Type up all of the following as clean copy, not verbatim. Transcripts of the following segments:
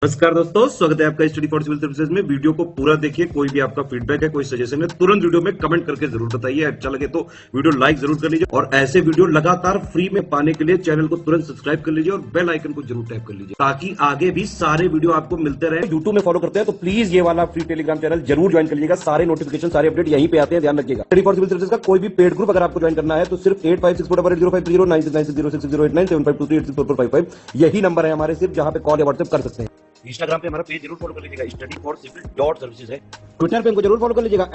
नमस्कार दोस्तों, स्वागत है आपका स्टडी फॉर सिविल सर्विसेज में। वीडियो को पूरा देखिए। कोई भी आपका फीडबैक है, कोई सजेशन है, तुरंत वीडियो में कमेंट करके जरूर बताइए। अच्छा लगे तो वीडियो लाइक जरूर कर लीजिए और ऐसे वीडियो लगातार फ्री में पाने के लिए चैनल को तुरंत सब्सक्राइब कर लीजिए और बेल आइकन को जरूर टैप कर लीजिए ताकि आगे भी सारे वीडियो आपको मिलते रहे। यूट्यूब में फॉलो करते हैं तो प्लीज ये वाला फ्री टेलीग्राम चैनल जरूर ज्वाइन कर लीजिएगा। सारे नोटिफिकेशन, सारे अपडेट यहीं पे आते हैं, ध्यान रखिएगा। स्टडी फॉर सिविल सर्विसेज का कोई भी पेड ग्रुप अगर आपको ज्वाइन करना है तो सिर्फ 8564805309696086089483864455 यही नंबर है हमारे, सिर्फ जहां पे कॉल या व्हाट्सएप कर सकते हैं। इंस्टाग्राम पे हमारा पेज जरूर फॉलो कर लीजिएगा, study for civil dot services है। ट्विटर पे हमको जरूर फॉलो कर लीजिएगा,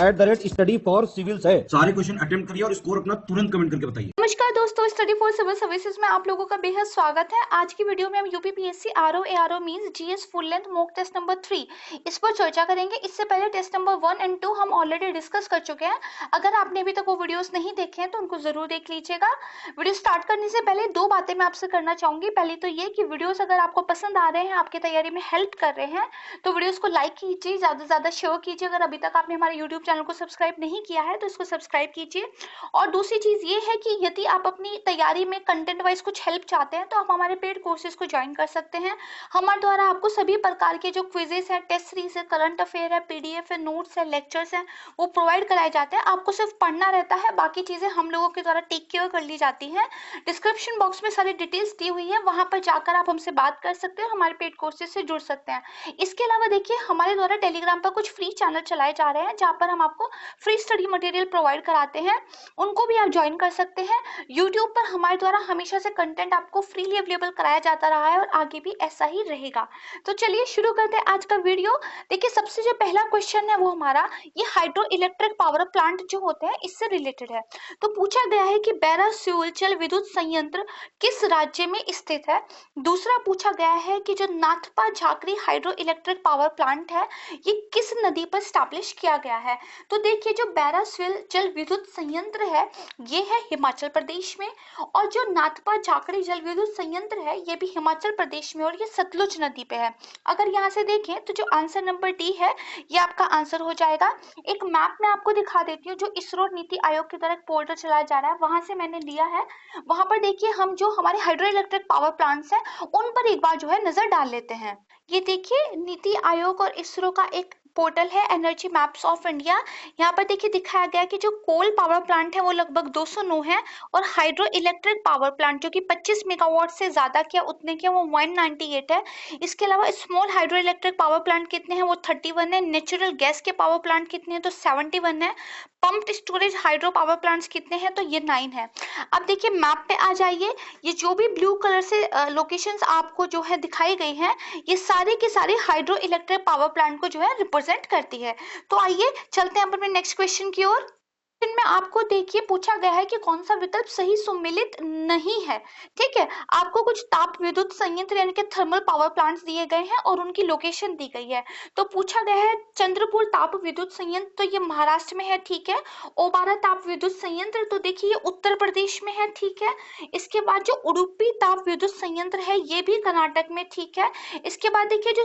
@स्टडी फॉर सिविल्स है। सारे क्वेश्चन अटेम्प्ट करिए और स्कोर अपना तुरंत कमेंट करके बताइए। नमस्कार दोस्तों, स्टडी फॉर सिविल सर्विसेज में आप लोगों का बेहद स्वागत है। आज की वीडियो में हम UPPSC RO ARO means GS full length mock test number 3 इस पर चर्चा करेंगे। इससे पहले टेस्ट नंबर 1 एंड 2 हम ऑलरेडी डिस्कस कर चुके हैं। अगर आपने अभी तक वो वीडियोस नहीं देखे हैं तो उनको जरूर देख लीजिएगा। वीडियो स्टार्ट करने से पहले दो बातें मैं आपसे करना चाहूंगी। पहली तो ये कि वीडियोस अगर आपको पसंद आ रहे हैं, आपकी तैयारी में हेल्प कर रहे हैं, तो वीडियोस को लाइक कीजिए, ज्यादा से ज्यादा शेयर कीजिए। अगर अभी तक आपने हमारे यूट्यूब चैनल को सब्सक्राइब नहीं किया है तो इसको सब्सक्राइब कीजिए। और दूसरी चीज ये है कि यदि आप अपनी तैयारी में कंटेंट वाइज कुछ हेल्प चाहते हैं तो आप हमारे पेड कोर्सेज को ज्वाइन कर सकते हैं। हमारे द्वारा आपको सभी प्रकार के जो क्विजेस हैं, टेस्ट सीरीज है, करंट अफेयर है, पीडीएफ है, नोट्स है, लेक्चर्स हैं, वो प्रोवाइड कराए जाते हैं। आपको सिर्फ पढ़ना रहता है, बाकी चीजें हम लोगों के द्वारा टेक केयर कर ली जाती हैं। डिस्क्रिप्शन बॉक्स में सारी डिटेल्स दी हुई है, वहां पर जाकर आप हमसे बात कर सकते हैं, हमारे पेड कोर्सेज से जुड़ सकते हैं। इसके अलावा देखिए, हमारे द्वारा टेलीग्राम पर कुछ फ्री चैनल चलाए जा रहे हैं जहाँ पर हम आपको फ्री स्टडी मटेरियल प्रोवाइड कराते हैं, उनको भी आप ज्वाइन कर सकते हैं। यूट्यूब पर हमारे द्वारा हमेशा से कंटेंट आपको फ्रीली अवेलेबल कराया जाता रहा है और आगे भी ऐसा ही रहेगा। तो चलिए शुरू करते हैं आज का वीडियो। देखिए, सबसे जो पहला क्वेश्चन है वो हमारा ये हाइड्रो इलेक्ट्रिक पावर प्लांट जो होते हैं इससे रिलेटेड है। तो पूछा गया है कि बैरासियुल जल विद्युत संयंत्र किस राज्य में स्थित है। दूसरा पूछा गया है कि जो Nathpa Jhakri hydro electric power plant है ये किस नदी पर स्टैब्लिश किया गया है। तो देखिए, जो बैरासियुल जल विद्युत संयंत्र है ये है हिमाचल प्रदेश में, और जो नाथपा झाकड़ी जल विद्युत संयंत्र है ये भी हिमाचल प्रदेश में और ये सतलुज नदी पे है। अगर यहाँ से देखें तो जो आंसर नंबर डी है ये आपका आंसर हो जाएगा। एक मैप में आपको दिखा देती हूँ, जो इसरो नीति आयोग की तरह एक पोर्टल चलाया जा रहा है वहां से मैंने लिया है। वहां पर देखिए, हम जो हमारे हाइड्रो इलेक्ट्रिक पावर प्लांट्स हैं उन पर एक बार जो है नजर डाल लेते हैं। ये देखिए, नीति आयोग और इसरो का एक पोर्टल है, एनर्जी मैप्स ऑफ इंडिया। यहाँ पर देखिए दिखाया गया कि जो कोल पावर प्लांट है वो लगभग 209 है, और हाइड्रो इलेक्ट्रिक पावर प्लांट जो कि 25 मेगावाट से ज्यादा क्या उतने के वो 198 है। इसके अलावा small hydro electric power plant कितने हैं वो 31 है। नेचुरल गैस के पावर प्लांट कितने हैं तो 71 है। Pumped storage hydro power plants कितने हैं तो ये 9 है। अब देखिए मैप पे आ जाइए, ये जो भी ब्लू कलर से लोकेशंस आपको जो है दिखाई गई हैं ये सारे के सारे हाइड्रो इलेक्ट्रिक पावर प्लांट को जो है रिप्रेजेंट करती है। तो आइए चलते हैं अपने नेक्स्ट क्वेश्चन की ओर। इनमें आपको देखिए पूछा गया है कि कौन सा विकल्प सही सुमेलित नहीं है। ठीक है, आपको कुछ ताप विद्युत संयंत्र यानी कि थर्मल पावर प्लांट्स दिए गए हैं और उनकी लोकेशन दी गई है। तो पूछा गया है चंद्रपुर ताप विद्युत संयंत्र, तो ये महाराष्ट्र में है। ठीक है, ओबारा ताप विद्युत संयंत्र तो देखिए ये उत्तर प्रदेश में है। ठीक है, इसके बाद जो उडुपी ताप विद्युत संयंत्र है ये भी कर्नाटक में। ठीक है, इसके बाद देखिए जो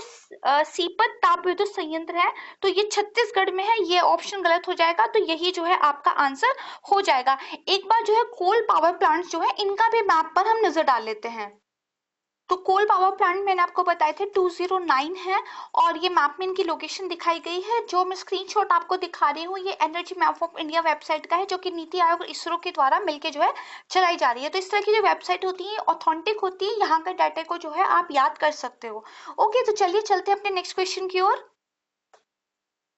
सीपत ताप विद्युत संयंत्र है तो ये छत्तीसगढ़ में है। ये ऑप्शन गलत हो जाएगा, तो यही जो है आपका आंसर हो जाएगा। एक बार जो है कोल पावर प्लांट्स जो है इनका भी मैप पर हम नजर डाल लेते हैं। तो कोल पावर प्लांट मैंने आपको बताए थे 209 है, और ये मैप में इनकी लोकेशन दिखाई गई है। जो मैं स्क्रीनशॉट आपको दिखा रही हूँ ये energy map of India website का है, जो कि नीति आयोग और इसरो के द्वारा मिलकर जो है चलाई जा रही है। तो इस तरह की जो वेबसाइट होती है ऑथेंटिक होती है, यहाँ के डाटा को जो है आप याद कर सकते हो। ओके, तो चलिए चलते हैं अपने नेक्स्ट क्वेश्चन की ओर।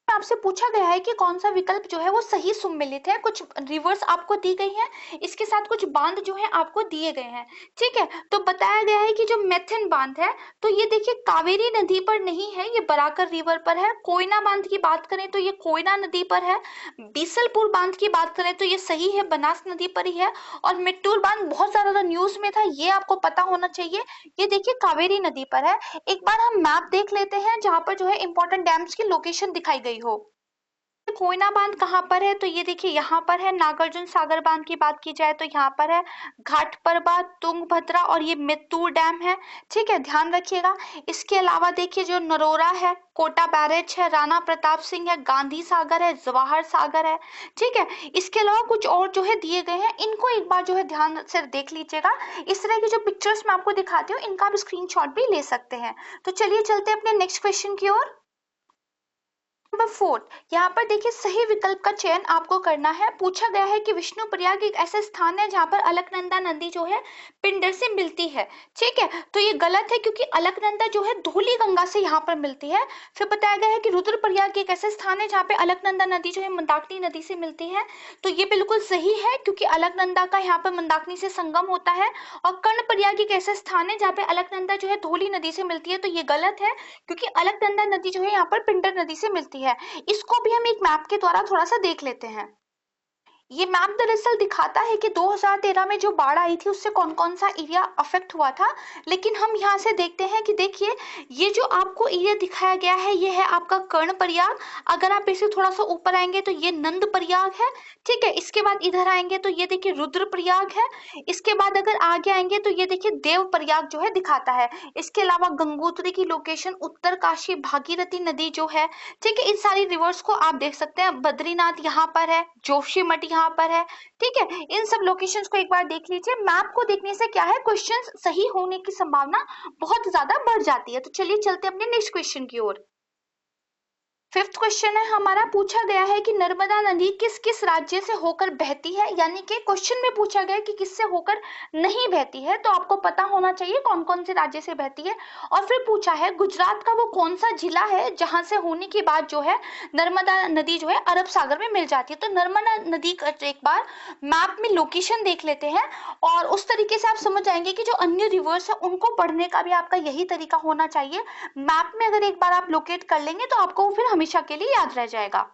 आपसे पूछा गया है कि कौन सा विकल्प जो है वो सही सुमेलित है। कुछ रिवर्स आपको दी गई है, इसके साथ कुछ बांध जो है आपको दिए गए हैं। ठीक है, तो बताया गया है कि जो मेथन बांध है तो ये देखिए कावेरी नदी पर नहीं है, ये बराकर रिवर पर है। कोयना बांध की बात करें तो ये कोयना नदी पर है। बीसलपुर बांध की बात करें तो ये सही है, बनास नदी पर ही है। और मिट्टूर बांध बहुत ज्यादा न्यूज में था, ये आपको पता होना चाहिए, ये देखिए कावेरी नदी पर है। एक बार हम मैप देख लेते हैं जहां पर जो है इंपॉर्टेंट डैम्स की लोकेशन दिखाई गई हो। कोयना बांध कहाँ पर है, तो ये देखिए यहाँ पर है। नागार्जुन सागर बांध की बात की जाए तो यहाँ पर है। घाट परबा, तुंगभद्रा और ये मित्तूर डैम है, ठीक है, ध्यान रखिएगा। इसके अलावा देखिए जो नरोरा है, कोटा बैरेज है, राणा प्रताप सिंह है, गांधी सागर है, जवाहर सागर है, ठीक है। इसके अलावा कुछ और जो है दिए गए हैं, इनको एक बार जो है ध्यान से देख लीजिएगा। इस तरह की जो पिक्चर्स मैं आपको दिखाती हूँ, इनका आप स्क्रीनशॉट भी ले सकते हैं। तो चलिए चलते हैं अपने नेक्स्ट क्वेश्चन की ओर। नंबर 4, यहाँ पर देखिए सही विकल्प का चयन आपको करना है। पूछा गया है कि विष्णु प्रयाग एक ऐसा स्थान है जहाँ पर अलकनंदा नदी जो है पिंडर से मिलती है, ठीक है। तो ये गलत है क्योंकि अलकनंदा जो है धौली गंगा से यहाँ पर मिलती है। फिर बताया गया है कि रुद्रप्रयाग एक ऐसा स्थान है जहाँ पे अलकनंदा नदी जो है मंदाकिनी नदी से मिलती है। तो ये बिल्कुल सही है क्योंकि अलकनंदा का यहाँ पर मंदाकिनी से संगम होता है। और कर्णप्रयाग एक ऐसा स्थान है जहाँ पे अलकनंदा जो है धौली नदी से मिलती है। तो ये गलत है क्योंकि अलकनंदा नदी जो है यहाँ पर पिंडर नदी से मिलती है। इसको भी हम एक मैप के द्वारा थोड़ा सा देख लेते हैं। ये मैप दरअसल दिखाता है कि 2013 में जो बाढ़ आई थी उससे कौन कौन सा एरिया अफेक्ट हुआ था। लेकिन हम यहाँ से देखते हैं कि देखिए ये जो आपको एरिया दिखाया गया है ये है आपका कर्णप्रयाग। अगर आप इसे थोड़ा सा ऊपर आएंगे तो ये नंदप्रयाग है, ठीक है। इसके बाद इधर आएंगे तो ये देखिए रुद्रप्रयाग है। इसके बाद अगर आगे आएंगे तो ये देखिए देवप्रयाग जो है दिखाता है। इसके अलावा गंगोत्री की लोकेशन उत्तरकाशी, भागीरथी नदी जो है, ठीक है, इन सारी रिवर्स को आप देख सकते हैं। बद्रीनाथ यहाँ पर है, जोशीमठ यहाँ पर है, ठीक है। इन सब लोकेशंस को एक बार देख लीजिए। मैप को देखने से क्या है, क्वेश्चंस सही होने की संभावना बहुत ज्यादा बढ़ जाती है। तो चलिए चलते हैं अपने नेक्स्ट क्वेश्चन की ओर। 5th क्वेश्चन है हमारा। पूछा गया है कि नर्मदा नदी किस किस राज्य से होकर बहती है, यानी कि क्वेश्चन में पूछा गया है कि किससे होकर नहीं बहती है। तो आपको पता होना चाहिए कौन कौन से राज्य से बहती है। और फिर पूछा है गुजरात का वो कौन सा जिला है जहां से होने के बाद जो है नर्मदा नदी जो है अरब सागर में मिल जाती है। तो नर्मदा नदी का एक बार मैप में लोकेशन देख लेते हैं और उस तरीके से आप समझ जाएंगे कि जो अन्य रिवर्स है उनको पढ़ने का भी आपका यही तरीका होना चाहिए। मैप में अगर एक बार आप लोकेट कर लेंगे तो आपको फिर हमेशा के लिए याद रह जाएगा।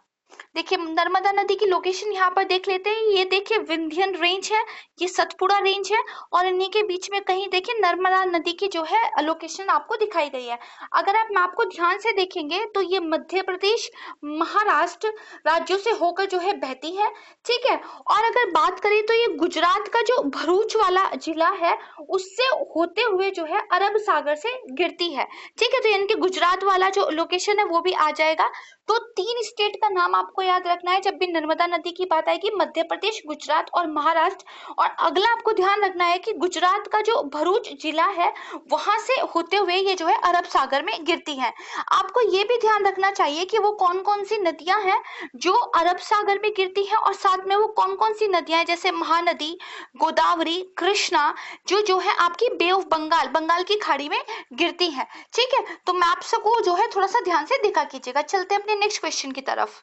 देखिए नर्मदा नदी की लोकेशन यहाँ पर देख लेते हैं। ये देखिए विंध्यन रेंज है, ये सतपुड़ा रेंज है और इन्हीं के बीच में कहीं देखिए नर्मदा नदी की जो है लोकेशन आपको दिखाई गई है। अगर आप मैप को ध्यान से देखेंगे तो ये मध्य प्रदेश, महाराष्ट्र राज्यों से होकर जो है बहती है, ठीक है। और अगर बात करें तो ये गुजरात का जो भरूच वाला जिला है उससे होते हुए जो है अरब सागर से गिरती है, ठीक है। तो यानी कि गुजरात वाला जो लोकेशन है वो भी आ जाएगा। तो 3 स्टेट का नाम आपको याद रखना है जब भी नर्मदा नदी की बात आएगी, मध्य प्रदेश, गुजरात और महाराष्ट्र। और अगला आपको ध्यान रखना है कि गुजरात का जो भरूच जिला है वहां से होते हुए ये जो है अरब सागर में गिरती है। आपको ये भी ध्यान रखना चाहिए कि वो कौन कौन सी नदियां हैं जो अरब सागर में गिरती है और साथ में वो कौन कौन सी नदियां हैं जैसे महानदी, गोदावरी, कृष्णा जो जो है आपकी बे ऑफ बंगाल, बंगाल की खाड़ी में गिरती है, ठीक है। तो मैप्स को जो है थोड़ा सा ध्यान से देखा कीजिएगा। चलते हैं अपने नेक्स्ट क्वेश्चन की तरफ।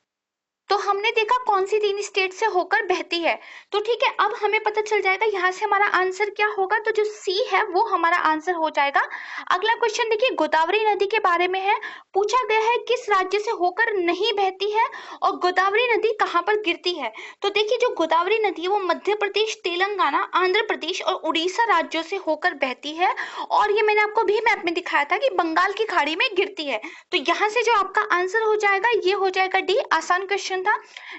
तो हमने देखा कौन सी 3 स्टेट से होकर बहती है। तो ठीक है, अब हमें पता चल जाएगा यहाँ से हमारा आंसर क्या होगा। तो जो सी है वो हमारा आंसर हो जाएगा। अगला क्वेश्चन देखिए गोदावरी नदी के बारे में है। पूछा गया है किस राज्य से होकर नहीं बहती है और गोदावरी नदी कहाँ पर गिरती है। तो देखिए जो गोदावरी नदी है वो मध्य प्रदेश, तेलंगाना, आंध्र प्रदेश और उड़ीसा राज्यों से होकर बहती है। और ये मैंने आपको भी मैप में दिखाया था कि बंगाल की खाड़ी में गिरती है। तो यहाँ से जो आपका आंसर हो जाएगा ये हो जाएगा डी। आसान क्वेश्चन था।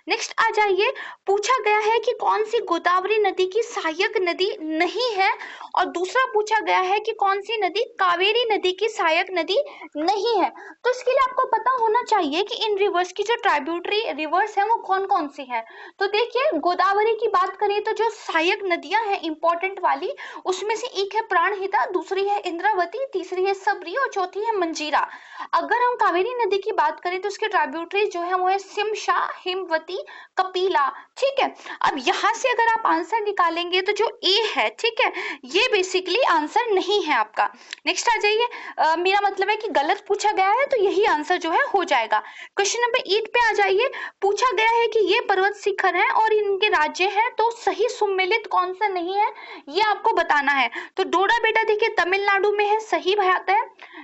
नेक्स्ट आ जाइए। पूछा गया है कि कौन सी गोदावरी नदी की सहायक नदी नहीं है और दूसरा पूछा गया है कि कौन सी नदी कावेरी नदी की सहायक नदी नहीं है। तो इसके लिए आपको पता होना चाहिए कि इन रिवर्स की जो ट्राइब्यूटरी रिवर्स है वो कौन कौन सी है। तो देखिए गोदावरी की बात करें तो जो सहायक नदियां हैं इंपॉर्टेंट वाली, उसमें से एक है प्राणहिता, दूसरी है इंद्रावती, तीसरी है सबरी और चौथी है मंजीरा। अगर हम कावेरी नदी की बात करें तो उसके ट्राइब्यूटरी जो है वो है सिमशा, हिमवती, कपिला, ठीक है। अब यहां से अगर आप आंसर निकालेंगे तो जो ए है, ठीक है, ये बेसिकली आंसर नहीं है आपका। नेक्स्ट आ जाइए। मेरा मतलब है कि गलत पूछा गया है तो यही आंसर जो है हो जाएगा। क्वेश्चन नंबर 8 पे आ जाइए। पूछा गया है कि ये पर्वत शिखर है और इनके राज्य है, तो सही सुमेलित कौन सा नहीं है ये आपको बताना है। तो डोडा बेटा देखिए तमिलनाडु में है, सही बात है।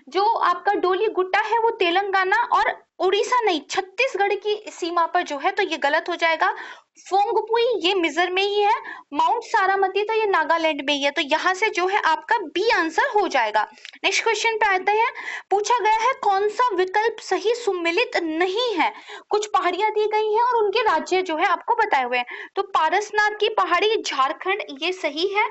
जो आपका डोली गुट्टा है वो तेलंगाना और उड़ीसा नहीं, छत्तीसगढ़ की सीमा पर जो है, तो ये गलत हो जाएगा। फोंगपुई ये मिजोरम में ही है। माउंट सारामती तो ये नागालैंड में ही है, तो यहाँ से जो है आपका बी आंसर हो जाएगा। नेक्स्ट क्वेश्चन पे आते हैं। पूछा गया है कौन सा विकल्प सही सुमेलित नहीं है। कुछ पहाड़ियां दी गई हैं और उनके राज्य जो है आपको बताए हुए हैं। तो पारसनाथ की पहाड़ी झारखंड, ये सही है।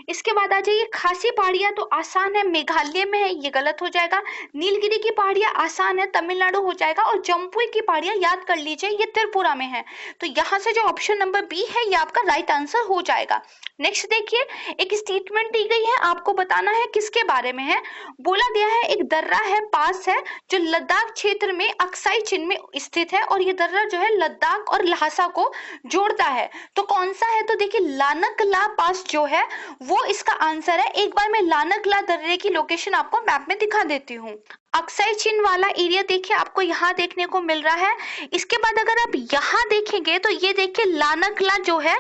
इसके बाद आ जाइए, खासी पहाड़ियां तो आसान है, मेघालय में है, ये गलत हो जाएगा। नीलगिरी की पहाड़ियां आसान है, तमिलनाडु हो जाएगा। और जम्पुई की पहाड़ियां याद कर लीजिए, ये त्रिपुरा में है। तो यहाँ से जो ऑप्शन नंबर बी है ये आपका राइट आंसर हो जाएगा। नेक्स्ट देखिए, एक स्टेटमेंट दी गई है, आपको बताना है किसके बारे में है। बोला गया है एक दर्रा है, पास है, जो लद्दाख क्षेत्र में अक्साई चिन में स्थित है, और ये दर्रा जो है लद्दाख और ल्हासा को जोड़ता है। तो कौन सा है, तो देखिए लानक ला पास जो है वो इसका आंसर है। एक बार मैं लानक ला दर्रे की लोकेशन आपको मैप में दिखा देती हूँ। अक्साई चिन वाला एरिया देखिए आपको यहाँ देखने को मिल रहा है। इसके बाद अगर आप यहाँ देखेंगे तो ये देखिए लानकला जो है,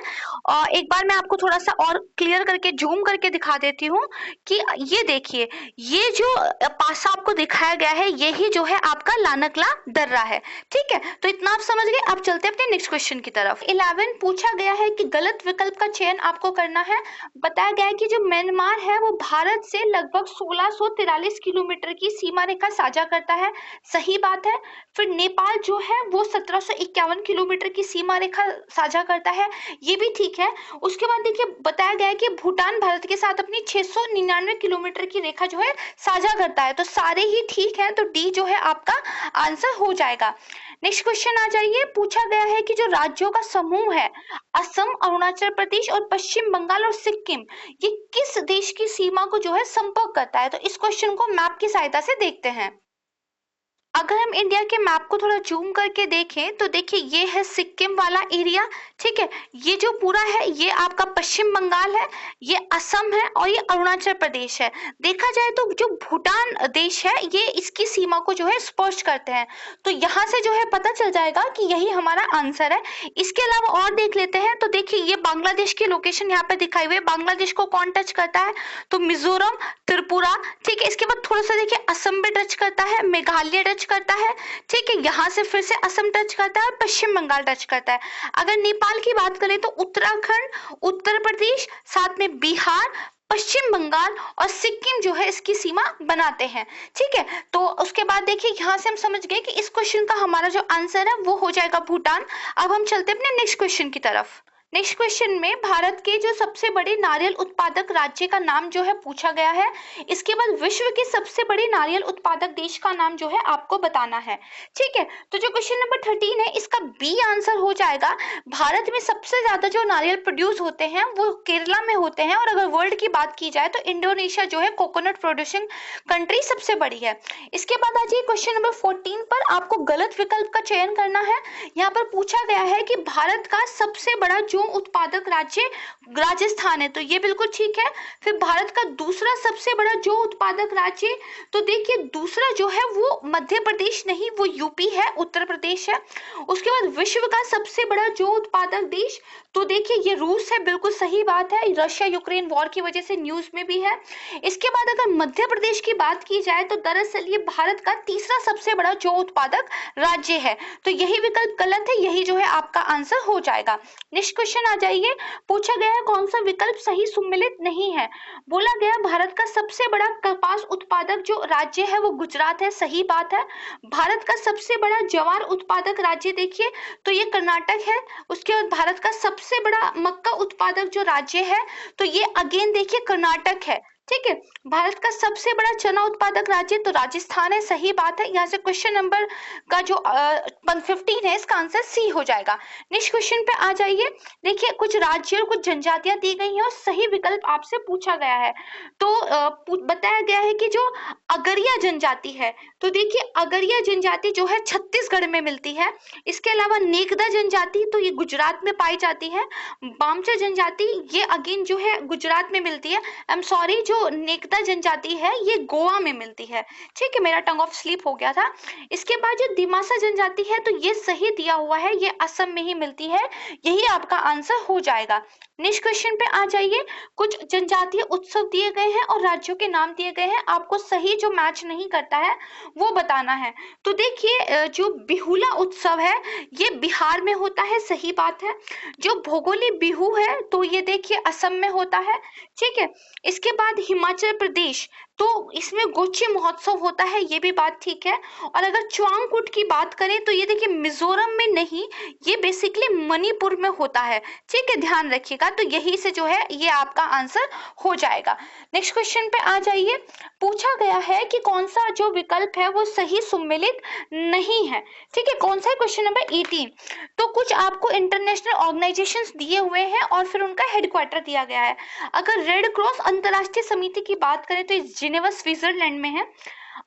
एक बार मैं आपको थोड़ा सा और क्लियर करके जूम करके दिखा देती हूँ कि ये देखिए, ये जो पासा आपको दिखाया गया है यही जो है आपका लानकला दर्रा है। ठीक है, तो इतना आप समझ गए। आप चलते हैं अपने नेक्स्ट क्वेश्चन की तरफ। 11 पूछा गया है कि गलत विकल्प का चयन आपको करना है। बताया गया है कि जो म्यांमार है वो भारत से लगभग 1643 किलोमीटर की सीमा रेखा साझा करता है, सही बात है। फिर नेपाल जो है वो 1751 किलोमीटर की सीमा रेखा साझा करता है, ये भी ठीक है। उसके बाद देखिए बताया गया है कि भूटान भारत के साथ अपनी 699 किलोमीटर की रेखा जो है साझा करता है, तो सारे ही ठीक है, तो डी जो है आपका आंसर हो जाएगा। नेक्स्ट क्वेश्चन आ जाइए। पूछा गया है कि जो राज्यों का समूह है, असम, अरुणाचल प्रदेश और पश्चिम बंगाल और सिक्किम, ये किस देश की सीमा को जो है संपर्क करता है। तो इस क्वेश्चन को मैप की सहायता से देखते हैं। अगर हम इंडिया के मैप को थोड़ा जूम करके देखें तो देखिए ये है सिक्किम वाला एरिया। ठीक है, ये जो पूरा है ये आपका पश्चिम बंगाल है, ये असम है और ये अरुणाचल प्रदेश है। देखा जाए तो जो भूटान देश है ये इसकी सीमा को जो है स्पर्श करते हैं, तो यहाँ से जो है पता चल जाएगा कि यही हमारा आंसर है। इसके अलावा और देख लेते हैं, तो देखिए ये बांग्लादेश की लोकेशन यहाँ पे दिखाई हुई है। बांग्लादेश को कौन टच करता है, तो मिजोरम, त्रिपुरा। ठीक है, इसके बाद थोड़ा सा देखिए असम भी टच करता है, मेघालय टच करता है। ठीक है, यहाँ से फिर से असम टच करता है, पश्चिम बंगाल टच करता है। अगर नेपाल की बात करें तो उत्तराखंड, उत्तर प्रदेश, साथ में बिहार, पश्चिम बंगाल और सिक्किम जो है इसकी सीमा बनाते हैं। ठीक है, तो उसके बाद देखिए यहाँ से हम समझ गए कि इस क्वेश्चन का हमारा जो आंसर है वो हो जाएगा भूटान। अब हम चलते हैं अपने नेक्स्ट क्वेश्चन की तरफ। नेक्स्ट क्वेश्चन में भारत के जो सबसे बड़े नारियल उत्पादक राज्य का नाम जो है पूछा गया है। इसके बाद विश्व के सबसे बड़े नारियल उत्पादक देश का नाम जो है आपको बताना है। ठीक है, तो जो क्वेश्चन नंबर 13 है इसका बी आंसर हो जाएगा। भारत में सबसे ज्यादा जो नारियल प्रोड्यूस होते हैं वो केरला में होते हैं, और अगर वर्ल्ड की बात की जाए तो इंडोनेशिया जो है कोकोनट प्रोड्यूसिंग कंट्री सबसे बड़ी है। इसके बाद आ जाइए क्वेश्चन नंबर 14 पर, आपको गलत विकल्प का चयन करना है। यहाँ पर पूछा गया है कि भारत का सबसे बड़ा जो उत्पादक राज्य राजस्थान है, तो ये बिल्कुल ठीक है। फिर भारत का दूसरा सबसे बड़ा जो उत्पादक राज्य, तो देखिए दूसरा जो है वो मध्य प्रदेश नहीं, वो यूपी है, उत्तर प्रदेश है। उसके बाद विश्व का सबसे बड़ा जो उत्पादक देश, तो देखिए ये रूस है, बिल्कुल सही बात है, रशिया यूक्रेन वॉर की वजह से न्यूज में भी है। इसके बाद अगर मध्य प्रदेश की बात की जाए तो दरअसल ये भारत का तीसरा सबसे बड़ा जो उत्पादक राज्य है, तो यही विकल्प गलत है, यही जो है आपका आंसर हो जाएगा। नेक्स्ट क्वेश्चन आ जाइए। पूछा गया है कौन सा विकल्प सही सुमेलित नहीं है। बोला गया भारत का सबसे बड़ा कपास उत्पादक जो राज्य है वो गुजरात है, सही बात है। भारत का सबसे बड़ा ज्वार उत्पादक राज्य देखिए तो ये कर्नाटक है। उसके बाद भारत का सबसे बड़ा मक्का उत्पादक जो राज्य है तो ये अगेन देखिए कर्नाटक है। ठीक है, भारत का सबसे बड़ा चना उत्पादक राज्य तो राजस्थान है, सही बात है। यहाँ से क्वेश्चन नंबर का जो 15 है इसका आंसर सी हो जाएगा। नेक्स्ट क्वेश्चन पे आ जाइए। देखिए कुछ राज्य और कुछ जनजातियां दी गई हैं और सही विकल्प आपसे पूछा गया है। तो बताया गया है कि जो अगरिया जनजाति है, तो देखिए अगरिया जनजाति जो है छत्तीसगढ़ में मिलती है। इसके अलावा नेकदा जनजाति तो ये गुजरात में पाई जाती है। बामचा जनजाति ये अगेन जो है गुजरात में मिलती है। आई एम सॉरी, जो जो नेकदा जनजाति है ये गोवा में मिलती है। ठीक है, मेरा टंग ऑफ स्लिप हो गया था। इसके बाद जो दिमासा जनजाति है तो ये सही दिया हुआ है, ये असम में ही मिलती है, यही आपका आंसर हो जाएगा। नेक्स्ट क्वेश्चन पे आ जाइए। कुछ जनजातीय उत्सव दिए गए हैं और राज्यों के नाम दिए गए हैं, आपको सही जो मैच नहीं करता है वो बताना है। तो देखिए जो बिहुला उत्सव है ये बिहार में होता है, सही बात है। जो भोगोली बिहू है तो ये देखिए असम में होता है। ठीक है, इसके बाद हिमाचल प्रदेश, तो इसमें गोची महोत्सव होता है, ये भी बात ठीक है। और अगर च्वांगकुट की बात करें तो ये देखिए मिजोरम में नहीं, ये बेसिकली मणिपुर में होता है। ठीक है, ध्यान रखिएगा। तो यही से जो है ये आपका आंसर हो जाएगा। नेक्स्ट क्वेश्चन पे आ जाइए। पूछा गया है कि कौन सा जो विकल्प है वो सही सम्मिलित नहीं है। ठीक है, कौन सा है? Question number 18। तो कुछ आपको इंटरनेशनल ऑर्गेनाइजेशंस दिए हुए हैं और फिर उनका हेडक्वार्टर दिया गया है। अगर रेड क्रॉस अंतरराष्ट्रीय समिति की बात करें तो जिनेवा स्विट्जरलैंड में है।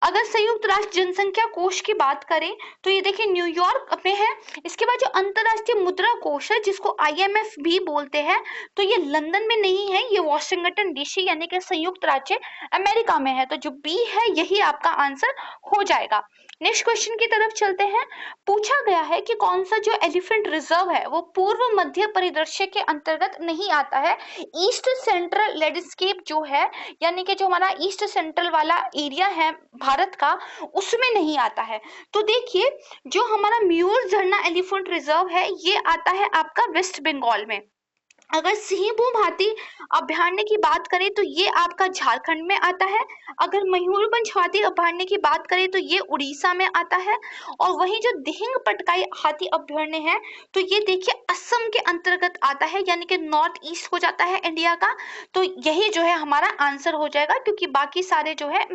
अगर संयुक्त राष्ट्र जनसंख्या कोष की बात करें तो ये देखिए न्यूयॉर्क में है। इसके बाद जो अंतरराष्ट्रीय मुद्रा कोष है जिसको IMF भी बोलते हैं तो ये लंदन में नहीं है, ये वॉशिंगटन DC यानी कि संयुक्त राज्य अमेरिका में है। तो जो बी है यही आपका आंसर हो जाएगा। नेक्स्ट क्वेश्चन की तरफ चलते हैं। पूछा गया है कि कौन सा जो एलिफेंट रिजर्व है वो पूर्व मध्य परिदृश्य के अंतर्गत नहीं आता है। ईस्ट सेंट्रल लैंडस्केप जो है यानी कि जो हमारा ईस्ट सेंट्रल वाला एरिया है भारत का उसमें नहीं आता है। तो देखिए जो हमारा म्यूर झरना एलिफेंट रिजर्व है ये आता है आपका वेस्ट बंगाल में। अगर सिंहभूम हाथी अभयारण्य की बात करें तो ये आपका झारखंड में आता है। अगर मयूरभंज हाथी अभयारण्य की बात करें तो ये उड़ीसा में आता है। और वहीं जो दिहिंग पटकाई हाथी अभयारण्य है तो ये देखिए असम के अंतर्गत आता है यानी कि नॉर्थ ईस्ट हो जाता है इंडिया का। तो यही जो है हमारा आंसर हो जाएगा क्योंकि बाकी सारे जो है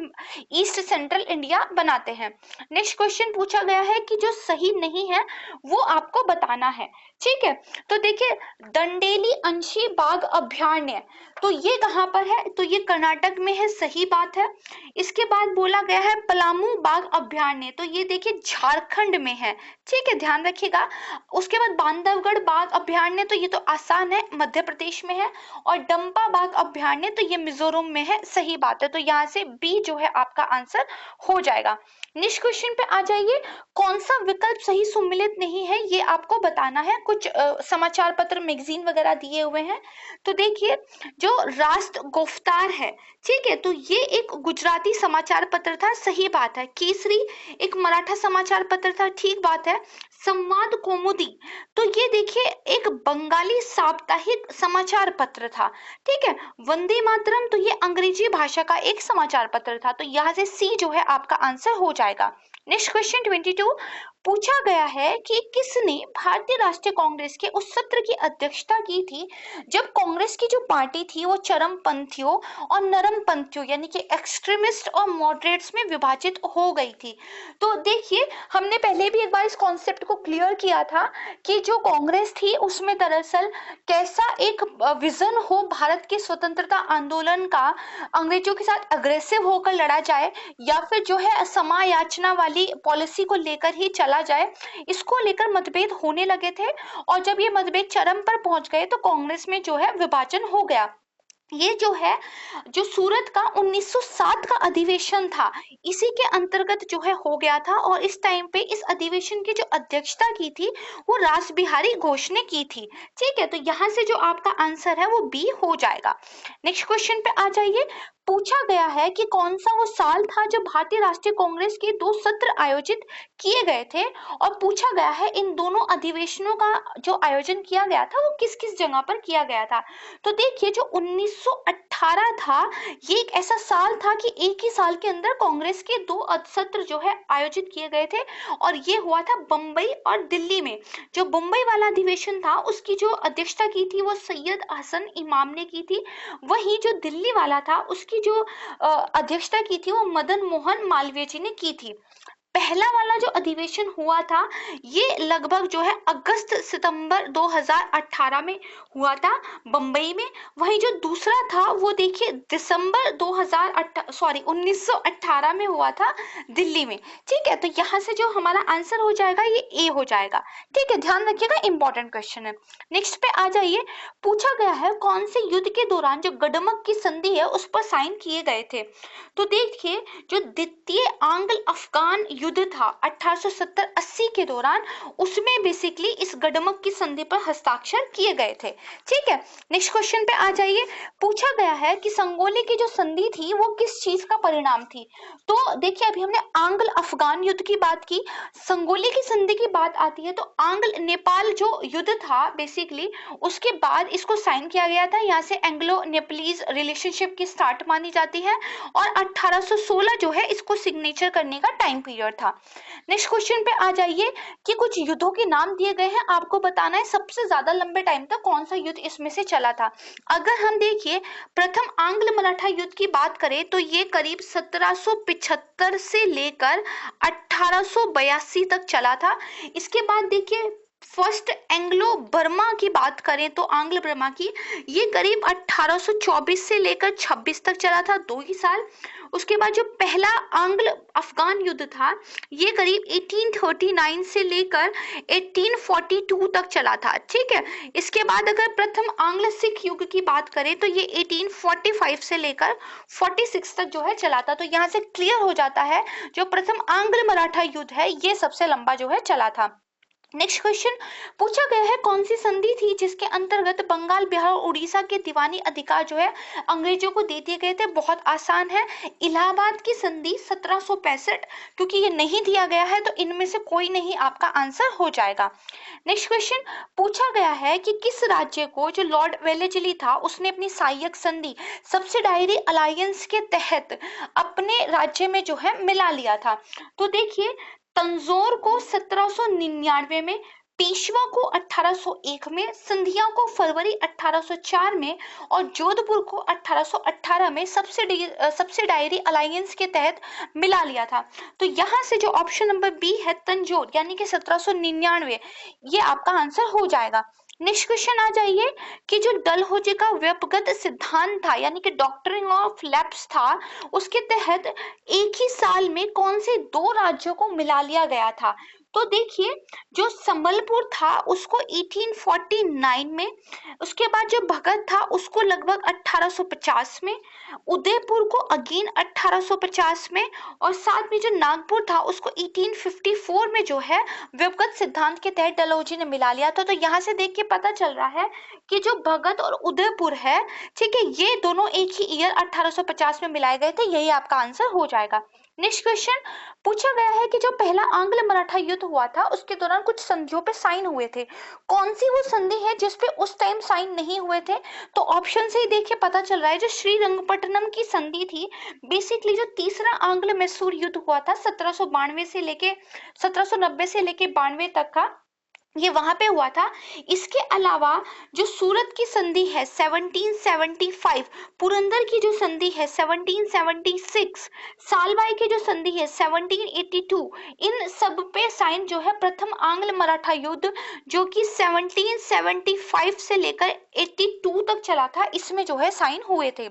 ईस्ट सेंट्रल इंडिया बनाते हैं। नेक्स्ट क्वेश्चन पूछा गया है कि जो सही नहीं है वो आपको बताना है। ठीक है, तो देखिए दंडेली अंशी बाघ अभयारण्य तो ये कहाँ पर है? तो ये कर्नाटक में है, सही बात है। इसके बाद बोला गया है पलामू बाघ अभयारण्य तो ये देखिए झारखंड में है। ठीक है, ध्यान रखिएगा। उसके बाद बांधवगढ़ बाघ अभयारण्य तो ये तो आसान है, मध्य प्रदेश में है। और डंपा बाघ अभयारण्य तो ये मिजोरम में है, सही बात है। तो यहाँ से बी जो है आपका आंसर हो जाएगा। नेक्स्ट क्वेश्चन पे आ जाइए। कौन सा विकल्प सही सम्मिलित नहीं है ये आपको बताना है। कुछ समाचार पत्र मैगजीन वगैरह दिए हुए हैं। तो देखिए जो राष्ट्र गुफ्तार है, ठीक है, तो ये एक गुजराती समाचार पत्र था, सही बात है। केसरी एक मराठा समाचार पत्र था, ठीक बात है। संवाद कौमुदी तो ये देखिए एक बंगाली साप्ताहिक समाचार पत्र था। ठीक है, वंदे मातरम तो ये अंग्रेजी भाषा का एक समाचार पत्र था। तो यहाँ से सी जो है आपका आंसर हो जाएगा। नेक्स्ट क्वेश्चन 22 पूछा गया है कि किसने भारतीय राष्ट्रीय कांग्रेस के उस सत्र की अध्यक्षता की थी जब कांग्रेस की जो पार्टी थी वो चरमपंथियों और नरमपंथियों यानी कि एक्सट्रीमिस्ट और मॉडरेट्स में विभाजित हो गई थी। तो देखिए हमने पहले भी एक बार इस कॉन्सेप्ट को क्लियर किया था कि जो कांग्रेस थी उसमें दरअसल कैसा एक विजन हो भारत के स्वतंत्रता आंदोलन का, अंग्रेजों के साथ अग्रेसिव होकर लड़ा जाए या फिर जो है समायाचना वाली पॉलिसी को लेकर ही चला जाए, इसको लेकर मतभेद होने लगे थे। और जब ये मतभेद चरम पर पहुंच गए तो कांग्रेस में जो है विभाजन हो गया। ये जो है जो सूरत का 1907 का अधिवेशन था इसी के अंतर्गत जो है हो गया था। और इस टाइम पे इस अधिवेशन की जो अध्यक्षता की थी वो रास बिहारी घोष ने की थी। ठीक है, तो यहाँ से जो आपका आंसर है वो बी हो जाएगा। नेक्स्ट क्वेश्चन पे आ जाइए। पूछा गया है कि कौन सा वो साल था जब भारतीय राष्ट्रीय कांग्रेस के 2 सत्र आयोजित किए गए थे। और पूछा गया है इन दोनों अधिवेशनों का जो आयोजन किया गया था वो किस किस जगह पर किया गया था। तो देखिए जो 1918 था ये एक ऐसा साल था कि एक ही साल के अंदर कांग्रेस के 2 सत्र जो है आयोजित किए गए थे और ये हुआ था बम्बई और दिल्ली में। जो बम्बई वाला अधिवेशन था उसकी जो अध्यक्षता की थी वो सैयद हसन इमाम ने की थी। वहीं जो दिल्ली वाला था उसकी जो अध्यक्षता की थी वो मदन मोहन मालवीय जी ने की थी। पहला वाला जो अधिवेशन हुआ था ये लगभग जो है अगस्त सितंबर 2018 में हुआ था बंबई में। वही जो दूसरा था वो देखिए दिसंबर 1918 में हुआ था दिल्ली में। ठीक है, तो यहाँ से जो हमारा आंसर हो जाएगा ये ए हो जाएगा। ठीक है, ध्यान रखिएगा, इंपॉर्टेंट क्वेश्चन है। नेक्स्ट पे आ जाइए, पूछा गया है कौन से युद्ध के दौरान जो गडमक की संधि है उस पर साइन किए गए थे। तो देखिए जो द्वितीय आंग्ल अफगान युद्ध था 1870-80 के दौरान, उसमें बेसिकली इस गडमक की संधि पर हस्ताक्षर किए गए थे। ठीक है, नेक्स्ट क्वेश्चन पे आ जाइए, पूछा गया है कि संगोली की जो संधि थी वो किस चीज का परिणाम थी। तो देखिए अभी हमने आंग्ल अफगान युद्ध की बात की, संगोली की संधि की बात आती है तो आंग्ल नेपाल जो युद्ध था बेसिकली उसके बाद इसको साइन किया गया था। यहाँ से एंग्लो नेपलीज रिलेशनशिप की स्टार्ट मानी जाती है और 1816 जो है इसको सिग्नेचर करने का टाइम पीरियड था। नेक्स्ट क्वेश्चन पे आ जाइए कि कुछ युद्धों के नाम दिए गए हैं, आपको बताना है सबसे ज्यादा लंबे टाइम तक कौन सा युद्ध इसमें से चला था। अगर हम देखिए प्रथम आंग्ल मराठा युद्ध की बात करें तो ये करीब 1775 से लेकर 1882 तक चला था। इसके बाद देखिए फर्स्ट एंग्लो बर्मा की बात करें तो आंग्ल बर्मा की, ये करीब 1824 से लेकर 26 तक चला था, 2 ही साल। उसके बाद जो पहला आंग्ल अफगान युद्ध था ये करीब 1839 से लेकर 1842 तक चला था। ठीक है, इसके बाद अगर प्रथम आंग्ल सिख युग की बात करें तो ये 1845 से लेकर 46 तक जो है चला था। तो यहाँ से क्लियर हो जाता है जो प्रथम आंग्ल मराठा युद्ध है ये सबसे लंबा जो है चला था। नेक्स्ट क्वेश्चन पूछा गया है कौन सी संधि थी जिसके अंतर्गत बंगाल, बिहार और उड़ीसा के दीवानी अधिकार जो है अंग्रेजों को दे दिए गए थे। बहुत आसान है, इलाहाबाद की संधि 1765। क्योंकि ये नहीं दिया गया है तो इनमें से कोई नहीं आपका आंसर हो जाएगा। नेक्स्ट क्वेश्चन पूछा गया है कि किस राज्य को जो लॉर्ड वेलेस्ली था उसने अपनी सहायक संधि सब्सिडायरी अलायंस के तहत अपने राज्य में जो है मिला लिया था। तो देखिए तंजौर को 1799 में, पेशवा को 1801 में, सिंधिया को फरवरी 1804 में और जोधपुर को 1818 में सब्सिडायरी अलायंस के तहत मिला लिया था। तो यहाँ से जो ऑप्शन नंबर बी है तंजौर यानी कि 1799 ये आपका आंसर हो जाएगा। नेक्स्ट क्वेश्चन आ जाइए कि जो डलहौजी का व्यपगत सिद्धांत था यानी कि डॉक्ट्रिन ऑफ लैप्स था, उसके तहत एक ही साल में कौन से 2 राज्यों को मिला लिया गया था। तो देखिए जो संबलपुर था उसको 1849 में, उसके बाद जो भगत था उसको लगभग 1850 में, उदयपुर को अगेन 1850 में और साथ में जो नागपुर था उसको 1854 में जो है व्यपगत सिद्धांत के तहत डलहौजी ने मिला लिया था। तो यहाँ से देख के पता चल रहा है कि जो भगत और उदयपुर है, ठीक है, ये दोनों एक ही ईयर 1850 में मिलाए गए थे, यही आपका आंसर हो जाएगा। नेक्स्ट क्वेश्चन पूछा गया है कि जो पहला आंग्ल मराठा युद्ध हुआ था उसके दौरान कुछ संधियों पे साइन हुए थे, कौन सी वो संधि है जिसपे उस टाइम साइन नहीं हुए थे। तो ऑप्शन से ही देखिए पता चल रहा है जो श्रीरंगपट्टनम की संधि थी, बेसिकली जो तीसरा आंग्ल मैसूर युद्ध हुआ था 1790 से लेके 92 तक का, ये वहां पे हुआ था। इसके अलावा जो सूरत की संधि है 1775, पुरंदर की जो संधि है 1776, सालबाई की जो संधि है 1782, इन सब पे साइन जो है प्रथम आंग्ल मराठा युद्ध जो कि 1775 से लेकर 82 तक चला था, इसमें जो है साइन हुए थे।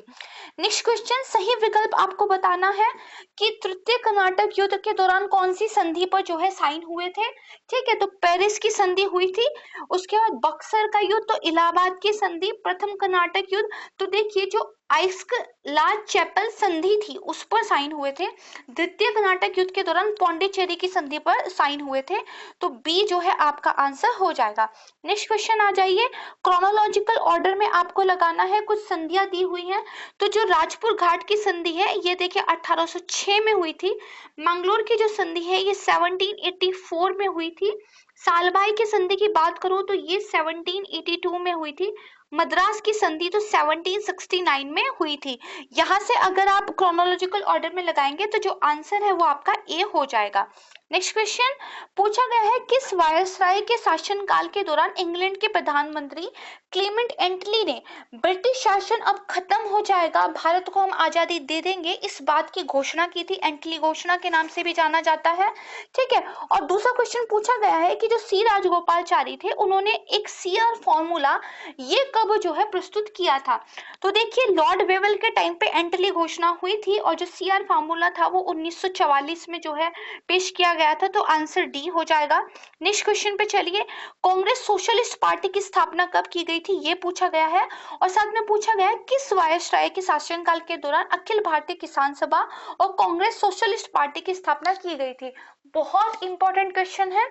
नेक्स्ट क्वेश्चन सही विकल्प आपको बताना है कि तृतीय कर्नाटक युद्ध के दौरान कौन सी संधि पर जो है साइन हुए थे। ठीक है, तो पेरिस की संधि हुई थी, उसके बाद बक्सर का युद्ध, तो इलाहाबाद की संधि, प्रथम कर्नाटक युद्ध, तो देखिए जो आइस्क ला चैपल संधि थी उस पर साइन हुए थे। द्वितीय कर्नाटक युद्ध के दौरान पौंडीचेरी की संधि पर साइन हुए थे, तो बी जो है आपका आंसर हो जाएगा। नेक्स्ट क्वेश्चन आ जाइए, क्रोनोलॉजिकल ऑर्डर में आपको लगाना है, कुछ संधियां दी हुई हैं। तो जो राजपुर घाट की संधि है ये देखिए 1806 में हुई थी, मंगलोर की जो संधि है ये 1784 में हुई थी, सालबाई की संधि की बात करूं तो ये 1782 में हुई थी, मद्रास की संधि तो 1769 में हुई थी। यहाँ से अगर आप क्रोनोलॉजिकल ऑर्डर में लगाएंगे तो जो आंसर है वो आपका ए हो जाएगा। नेक्स्ट क्वेश्चन पूछा गया है, किस वायसराय के शासनकाल के दौरान इंग्लैंड के प्रधानमंत्री क्लेमेंट एटली ने ब्रिटिश शासन अब खत्म हो जाएगा, भारत को हम आजादी दे देंगे, इस बात की घोषणा की थी। एटली घोषणा के नाम से भी जाना जाता है। ठीक है, और दूसरा क्वेश्चन पूछा गया है कि जो सी राजगोपालचारी थे उन्होंने एक सीआर फॉर्मूला ये कब जो है प्रस्तुत किया था। तो देखिए लॉर्ड वेवल के टाइम पे एटली घोषणा हुई थी और जो सीआर फॉर्मूला था वो 1944 में जो है पेश किया गया था। तो आंसर डी हो जाएगा। नेक्स्ट क्वेश्चन पे चलिए, कांग्रेस सोशलिस्ट पार्टी की स्थापना कब की गई थी ये पूछा गया है, और साथ में पूछा गया है किस वायसराय के शासनकाल के दौरान अखिल भारतीय किसान सभा और कांग्रेस सोशलिस्ट पार्टी की स्थापना की गई थी। बहुत इंपॉर्टेंट क्वेश्चन है।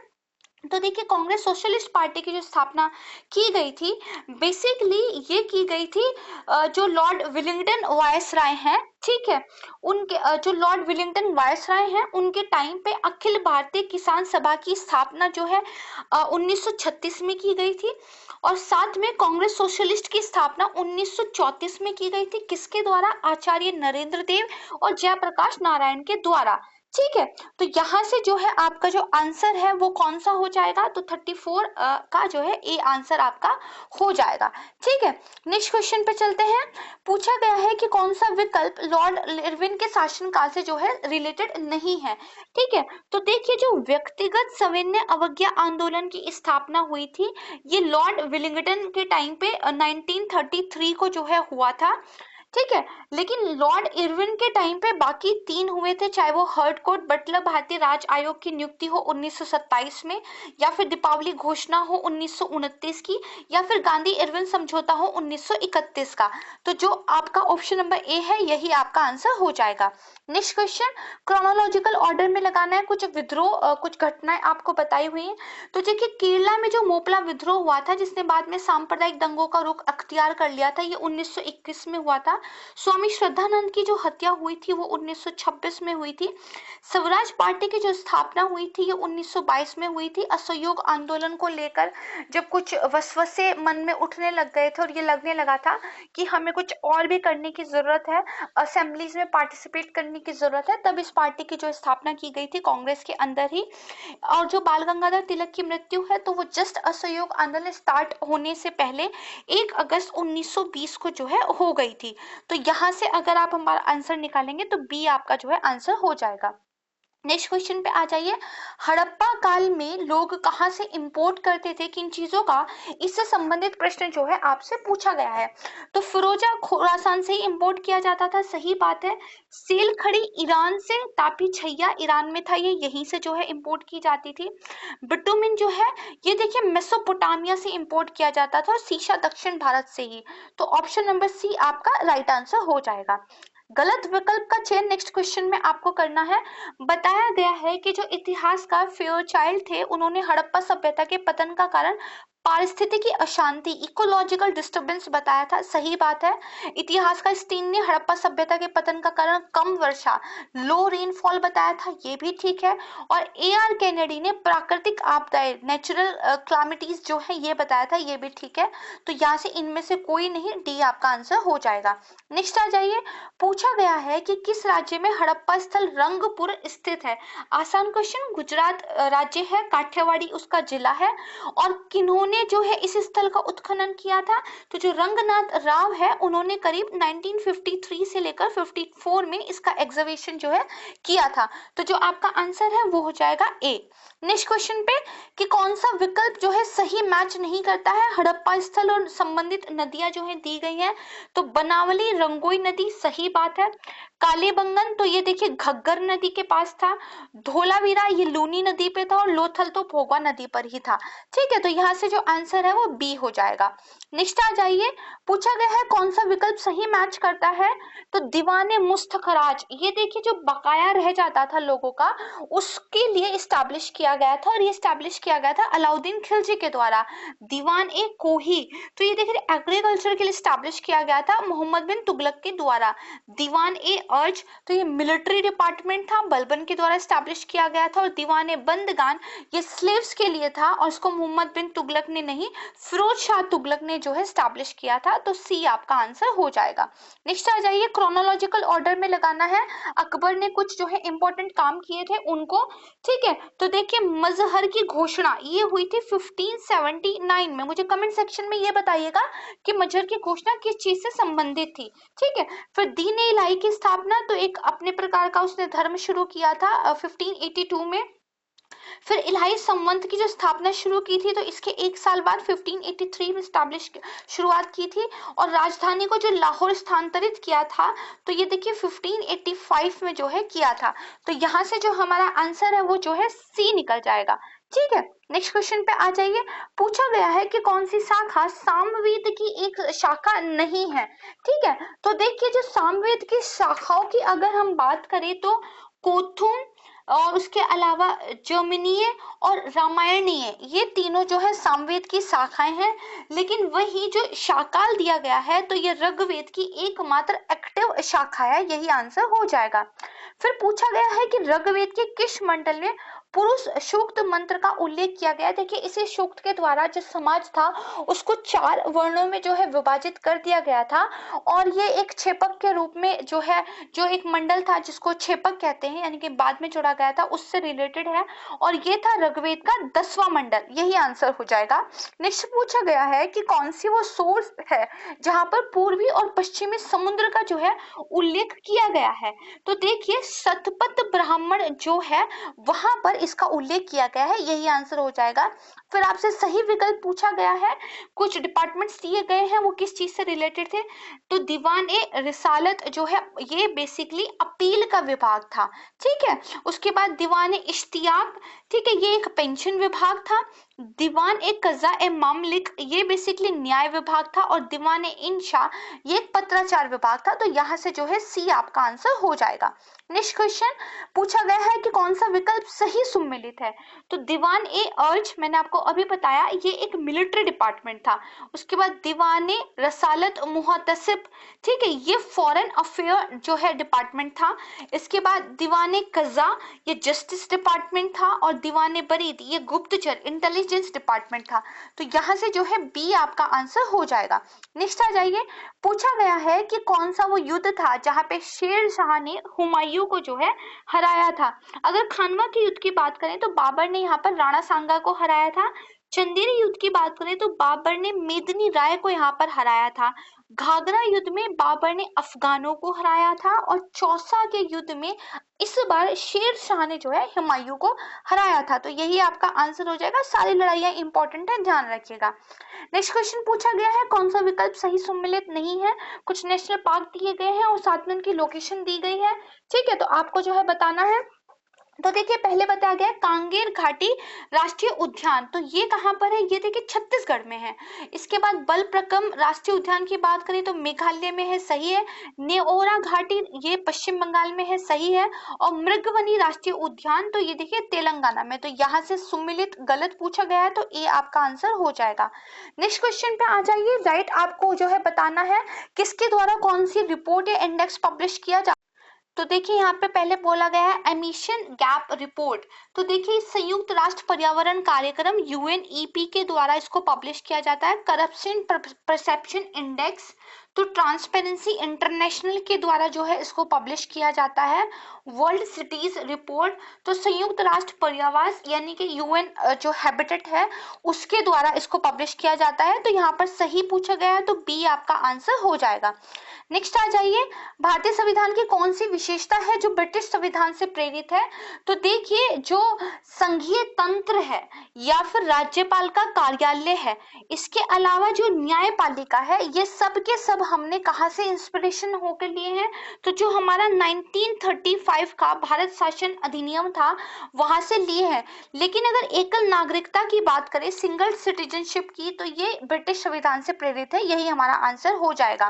तो देखिए कांग्रेस सोशलिस्ट पार्टी की जो स्थापना की गई थी बेसिकली ये की गई थी जो लॉर्ड विलिंगटन वायसराय हैं, ठीक है, उनके जो लॉर्ड विलिंगटन वायसराय हैं उनके टाइम पे अखिल भारतीय किसान सभा की स्थापना जो है 1936 में की गई थी, और साथ में कांग्रेस सोशलिस्ट की स्थापना 1934 में की गई थी। किसके द्वारा? आचार्य नरेंद्र देव और जयप्रकाश नारायण के द्वारा। ठीक है, तो यहाँ से जो है आपका जो आंसर है वो कौन सा हो जाएगा? तो 34 का जो है ए आंसर आपका हो जाएगा। ठीक है, नेक्स्ट क्वेश्चन पे चलते हैं। पूछा गया है कि कौन सा विकल्प लॉर्ड इरविन के शासनकाल से जो है रिलेटेड नहीं है। ठीक है, तो देखिए जो व्यक्तिगत सविनय अवज्ञा आंदोलन की स्थापना हुई थी ये लॉर्ड विलिंगटन के टाइम पे 1933 को जो है हुआ था। ठीक है, लेकिन लॉर्ड इरविन के टाइम पे बाकी 3 हुए थे, चाहे वो हर्डकोट बटलर भारतीय राज आयोग की नियुक्ति हो 1927 में, या फिर दीपावली घोषणा हो 1929 की, या फिर गांधी इरविन समझौता हो 1931 का। तो जो आपका ऑप्शन नंबर ए है यही आपका आंसर हो जाएगा। नेक्स्ट क्वेश्चन क्रोनोलॉजिकल ऑर्डर में लगाना है, कुछ विद्रोह कुछ घटनाएं आपको बताई हुई हैं। तो देखिए केरला में जो मोपला विद्रोह हुआ था जिसने बाद में सांप्रदायिक दंगों का रुख अख्तियार कर लिया था, ये 1921 में हुआ था। स्वामी श्रद्धानंद की जो हत्या हुई थी वो 1926 में हुई थी। स्वराज पार्टी की जो स्थापना हुई थी ये 1922 में हुई थी। असहयोग आंदोलन को लेकर जब कुछ वसवसे मन में उठने लग गए थे और ये लगने लगा था कि हमें कुछ और भी करने की जरूरत है, असेंबलीज में पार्टिसिपेट करने की जरूरत है, तब इस पार्टी की जो स्थापना की गई थी कांग्रेस के अंदर ही। और जो बाल गंगाधर तिलक की मृत्यु है तो वो जस्ट असहयोग आंदोलन स्टार्ट होने से पहले 1 अगस्त 1920 को जो है हो गई थी। तो यहाँ से अगर आप हमारा आंसर निकालेंगे तो बी आपका जो है आंसर हो जाएगा। नेक्स्ट क्वेश्चन पे आ जाइए, हड़प्पा काल में लोग कहाँ से इंपोर्ट करते थे, किन चीजों का, इससे संबंधित प्रश्न जो है आपसे पूछा गया है। तो फिरोजा खुरासान से ही इंपोर्ट किया जाता था, सही बात है। सेल खड़ी ईरान से, तापी छैया ईरान में था, ये यहीं से जो है इंपोर्ट की जाती थी। बिटुमिन जो है ये देखिए मेसोपोटामिया से इंपोर्ट किया जाता था, और शीशा दक्षिण भारत से ही। तो ऑप्शन नंबर सी आपका राइट आंसर हो जाएगा। गलत विकल्प का चयन नेक्स्ट क्वेश्चन में आपको करना है। बताया गया है कि जो इतिहासकार फेयरचाइल्ड थे उन्होंने हड़प्पा सभ्यता के पतन का कारण पारिस्थितिकी अशांति, इकोलॉजिकल डिस्टरबेंस बताया था, सही बात है। इतिहासकार स्टीन ने हड़प्पा सभ्यता के पतन का कारण कम वर्षा, लो रेनफॉल बताया था, ये भी ठीक है। और AR कैनेडी ने प्राकृतिक आपदाएं, नेचुरल क्लामिटीज जो है ये बताया था, ये भी ठीक है। तो यहाँ से इनमें से कोई नहीं, डी आपका आंसर हो जाएगा। नेक्स्ट आ जाइए, पूछा गया है कि किस राज्य में हड़प्पा स्थल रंगपुर स्थित है। आसान क्वेश्चन, गुजरात राज्य है, काठियावाड़ी उसका जिला है। और किन्होंने जो है इस स्थल का उत्खनन किया था, तो जो रंगनाथ राव है उन्होंने करीब 1953 से लेकर 54 में इसका एग्जीबिशन जो है किया था। तो जो आपका आंसर है वो हो जाएगा ए। नेक्स्ट क्वेश्चन पे कि कौन सा विकल्प जो है सही मैच नहीं करता है, हड़प्पा स्थल और संबंधित नदियां जो है दी गई हैं। तो बनावली रंगोई नदी, सही बात है। कालीबंगन तो ये देखिए घग्गर नदी के पास था। धोलावीरा ये लूनी नदी पे था, और लोथल तो भोगवा नदी पर ही था। ठीक है, तो यहाँ से जो आंसर है वो बी हो जाएगा। नेक्स्ट आ जाइए, पूछा गया है कौन सा विकल्प सही मैच करता है। तो दीवाने मुस्तखराज, ये देखिए जो बकाया रह जाता था लोगों का उसके लिए स्टैब्लिश किया गया था, और ये स्टैब्लिश किया गया था अलाउद्दीन खिलजी के द्वारा। दीवान ए कोही तो ये देखिए एग्रीकल्चर के लिए स्टैब्लिश किया गया था मोहम्मद बिन तुगलक के द्वारा। दीवान ए अर्ज तो ये मिलिट्री डिपार्टमेंट था, बलबन के द्वारा स्टैब्लिश किया गया था। और दीवान ए बंदगान ये स्लेव्स के लिए था, और इसको मोहम्मद बिन तुगलक ने नहीं, फिरोज शाह तुगलक ने जो है स्टैब्लिश किया था। तो सी आपका आंसर हो जाएगा। नेक्स्ट आ जाइए, क्रोनोलॉजिकल ऑर्डर में लगाना है। अकबर ने कुछ जो है इंपॉर्टेंट काम किए थे उनको, ठीक है। तो देखिए मजहर की घोषणा ये हुई थी 1579 में। मुझे कमेंट सेक्शन में ये बताइएगा कि मजहर की घोषणा किस चीज से संबंधित थी, ठीक है। फिर दीन ए इलाही की स्थापना, तो एक अपने प्रकार का उसने धर्म शुरू किया था 1582 में। फिर इलाही संवंत की जो स्थापना शुरू की थी तो इसके एक साल बाद 1583 में स्टैब्लिश शुरुआत की थी, और राजधानी को जो लाहौर स्थानांतरित किया था तो ये देखिए 1585 में जो है किया था। तो यहाँ से जो हमारा आंसर है वो जो है सी निकल जाएगा, ठीक है। नेक्स्ट क्वेश्चन पे आ जाइए। पूछा गया है कि कौन सी शाखा सामवेद की एक शाखा नहीं है, ठीक है। तो देखिए जो सामवेद की शाखाओं की अगर हम बात करें तो कोथुम और उसके अलावा जर्मनीय और रामायणीय, ये तीनों जो है सामवेद की शाखाएं हैं। लेकिन वही जो शाकाल दिया गया है तो ये ऋग्वेद की एकमात्र एक्टिव शाखा है, यही आंसर हो जाएगा। फिर पूछा गया है कि ऋग्वेद के किस मंडल में पुरुष सूक्त मंत्र का उल्लेख किया गया। देखिए इसी सूक्त के द्वारा जो समाज था उसको 4 वर्णों में जो है विभाजित कर दिया गया था, और ये एक छेपक के रूप में जो है, जो एक मंडल था जिसको छेपक कहते हैं, यानी कि बाद में जोड़ा गया था, उससे रिलेटेड है, और ये था ऋग्वेद का 10वां मंडल, यही आंसर हो जाएगा। नेक्स्ट पूछा गया है कि कौन सी वो सोर्स है जहां पर पूर्वी और पश्चिमी समुद्र का जो है उल्लेख किया गया है। तो देखिए शतपथ ब्राह्मण जो है वहां पर इसका उल्लेख किया गया है, यही आंसर हो जाएगा। फिर आपसे सही विकल्प पूछा गया है, कुछ डिपार्टमेंट्स दिए गए हैं वो किस चीज से रिलेटेड थे। तो दीवान ए रिसालत जो है ये बेसिकली अपील का विभाग था, ठीक है। उसके बाद दीवान ए इश्तियाक, ठीक है, ये एक पेंशन विभाग था। दीवान ए कजा ए मामलिक ये बेसिकली न्याय विभाग था, और दीवान ए इंशा ये एक पत्राचार विभाग था। तो यहाँ से जो है सी आपका आंसर हो जाएगा। नेक्स्ट क्वेश्चन पूछा गया है कि कौन सा विकल्प सही सम्मिलित है। तो दीवान ए अर्ज मैंने आपको अभी बताया ये एक मिलिट्री डिपार्टमेंट था। उसके बाद दीवान ए रसालत मुहतसिब, ठीक है, ये फॉरेन अफेयर जो है डिपार्टमेंट था। इसके बाद दीवान ए कजा ये जस्टिस डिपार्टमेंट था, और दीवान ए बरीद ये गुप्तचर इंटेलिजेंस डिपार्टमेंट था। तो यहाँ से जो है बी आपका आंसर हो जाएगा। नेक्स्ट आ जाइए, पूछा गया है कि कौन सा वो युद्ध था जहां पे शेर शाह ने हुमायूं को जो है हराया था। अगर खानवा के युद्ध की बात करें तो बाबर ने यहाँ पर राणा सांगा को हराया था। चंदेरी युद्ध की बात करें तो बाबर ने मेदिनी राय को यहाँ पर हराया था। घाघरा युद्ध में बाबर ने अफगानों को हराया था, और चौसा के युद्ध में इस बार शेर शाह ने जो है हुमायूं को हराया था। तो यही आपका आंसर हो जाएगा। सारी लड़ाइयां इंपॉर्टेंट है, ध्यान रखिएगा। नेक्स्ट क्वेश्चन पूछा गया है कौन सा विकल्प सही सम्मिलित नहीं है। कुछ नेशनल पार्क दिए गए हैं और साथ में उनकी लोकेशन दी गई है, ठीक है। तो आपको जो है बताना है। तो देखिए पहले बताया गया कांगेर घाटी राष्ट्रीय उद्यान, तो ये कहाँ पर है, ये देखिए छत्तीसगढ़ में है। इसके बाद बलप्रकम राष्ट्रीय उद्यान की बात करें तो मेघालय में है, सही है। नेओरा घाटी ये पश्चिम बंगाल में है, सही है। और मृगवनी राष्ट्रीय उद्यान तो ये देखिए तेलंगाना में। तो यहाँ से सम्मिलित गलत पूछा गया है, तो ए आपका आंसर हो जाएगा। नेक्स्ट क्वेश्चन पे आ जाइए। राइट आपको जो है बताना है किसके द्वारा कौन सी रिपोर्ट या इंडेक्स पब्लिश किया जा। तो देखिए यहाँ पे पहले बोला गया है एमिशन गैप रिपोर्ट। तो देखिए संयुक्त राष्ट्र पर्यावरण कार्यक्रम यूएनईपी के द्वारा इसको पब्लिश किया जाता है। करप्शन परसेप्शन इंडेक्स तो ट्रांसपेरेंसी इंटरनेशनल के द्वारा जो है इसको पब्लिश किया जाता है। वर्ल्ड सिटीज रिपोर्ट तो संयुक्त राष्ट्र पर्यावास यानी कि यूएन जो हैबिटेट है उसके द्वारा इसको पब्लिश किया जाता है। तो यहाँ पर सही पूछा गया है, तो बी आपका आंसर हो जाएगा। नेक्स्ट आ जाइए, भारतीय संविधान की कौन सी विशेषता है जो ब्रिटिश संविधान से प्रेरित है। तो देखिए जो संघीय तंत्र है या फिर राज्यपाल का कार्यालय है, इसके अलावा जो न्यायपालिका है, ये सब के सब हमने कहाँ से इंस्पिरेशन होकर लिए हैं। तो जो हमारा 1935 का भारत शासन अधिनियम था वहां से लिए हैं। लेकिन अगर एकल नागरिकता की बात करें, सिंगल सिटीजनशिप की, तो ये ब्रिटिश संविधान से प्रेरित है, यही हमारा आंसर हो जाएगा।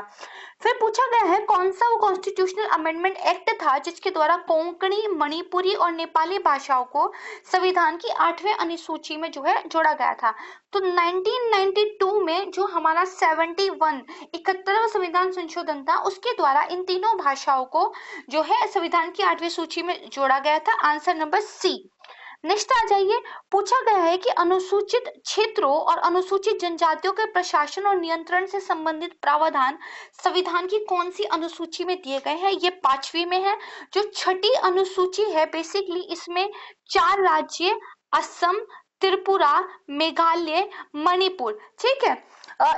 फिर पूछा गया है कौन सा वो कॉन्स्टिट्यूशनल अमेंडमेंट एक्ट था जिसके द्वारा कोंकणी, मणिपुरी और नेपाली भाषाओं को संविधान की 8वें अनुसूची में जो है जोड़ा गया था। तो 1992 में जो हमारा 71वां संविधान संशोधन था उसके द्वारा इन तीनों भाषाओं को जो है संविधान की 8वीं सूची में जोड़ा गया था। Answer number C. नेक्स्ट आ जाइए, पूछा गया है कि अनुसूचित क्षेत्रों और अनुसूचित जनजातियों के प्रशासन और नियंत्रण से संबंधित प्रावधान संविधान की कौन सी अनुसूची में दिए गए हैं। ये 5वीं में है। जो छठी अनुसूची है बेसिकली इसमें 4 राज्य असम, त्रिपुरा, मेघालय, मणिपुर, ठीक है,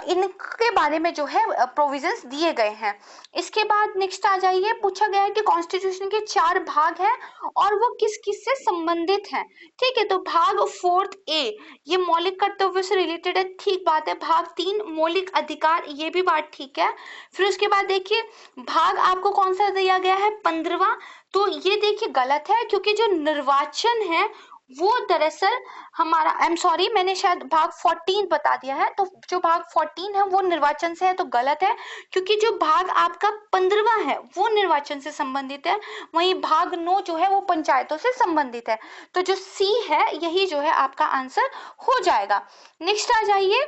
इनके बारे में जो है प्रोविजंस दिए गए हैं। इसके बाद नेक्स्ट आ जाइए, पूछा गया है कि कॉन्स्टिट्यूशन के 4 भाग हैं और वो किस किस से संबंधित हैं। ठीक है, तो भाग 4 ए ये मौलिक कर्तव्यों से रिलेटेड है, ठीक बात है। भाग 3 मौलिक अधिकार, ये भी बात ठीक है। फिर उसके बाद देखिए भाग आपको कौन सा दिया गया है 15वां, तो ये देखिए गलत है क्योंकि जो निर्वाचन है वो दरअसल हमारा, आई एम सॉरी मैंने शायद भाग 14 बता दिया है, तो जो भाग 14 है वो निर्वाचन से है तो गलत है, क्योंकि जो भाग आपका 15वां है वो निर्वाचन से संबंधित है, वहीं भाग 9 जो है वो पंचायतों से संबंधित है। तो जो सी है यही जो है आपका आंसर हो जाएगा। नेक्स्ट आ जाइए,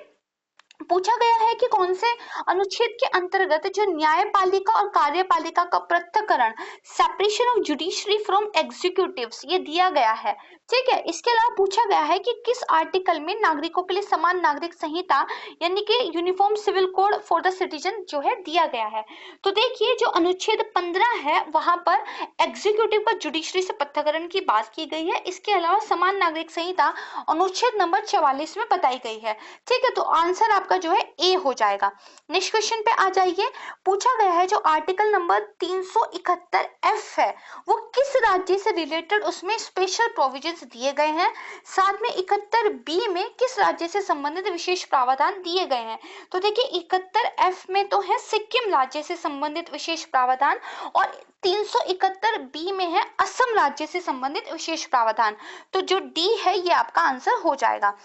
पूछा गया है कि कौन से अनुच्छेद के अंतर्गत जो न्यायपालिका और कार्यपालिका का पृथक्करण, separation of judiciary from executives, ये दिया गया है। ठीक है, इसके अलावा पूछा गया है कि किस आर्टिकल में नागरिकों के लिए समान नागरिक संहिता यानी कि uniform civil code for the citizen जो है दिया गया है। तो देखिए जो अनुच्छेद 15 है वहां पर एग्जीक्यूटिव का जुडिशरी से पृथक्करण की बात की गई है। इसके अलावा समान नागरिक संहिता अनुच्छेद नंबर 44 में बताई गई है। ठीक है, तो आंसर आपका जो है ए हो जाएगा। नेक्स्ट क्वेश्चन पे आ जाइए, पूछा गया है जो आर्टिकल नंबर 371 एफ है वो किस राज्य से रिलेटेड उसमें स्पेशल प्रोविजंस दिए गए हैं, साथ में 71 बी में किस राज्य से संबंधित विशेष प्रावधान दिए गए हैं। तो देखिए 71 एफ में तो है सिक्किम राज्य से संबंधित विशेष प्रावधान और 371 बी में है असम राज्य से संबंधित विशेष प्रावधान। तो जो डी है ये आपका आंसर हो जाएगा।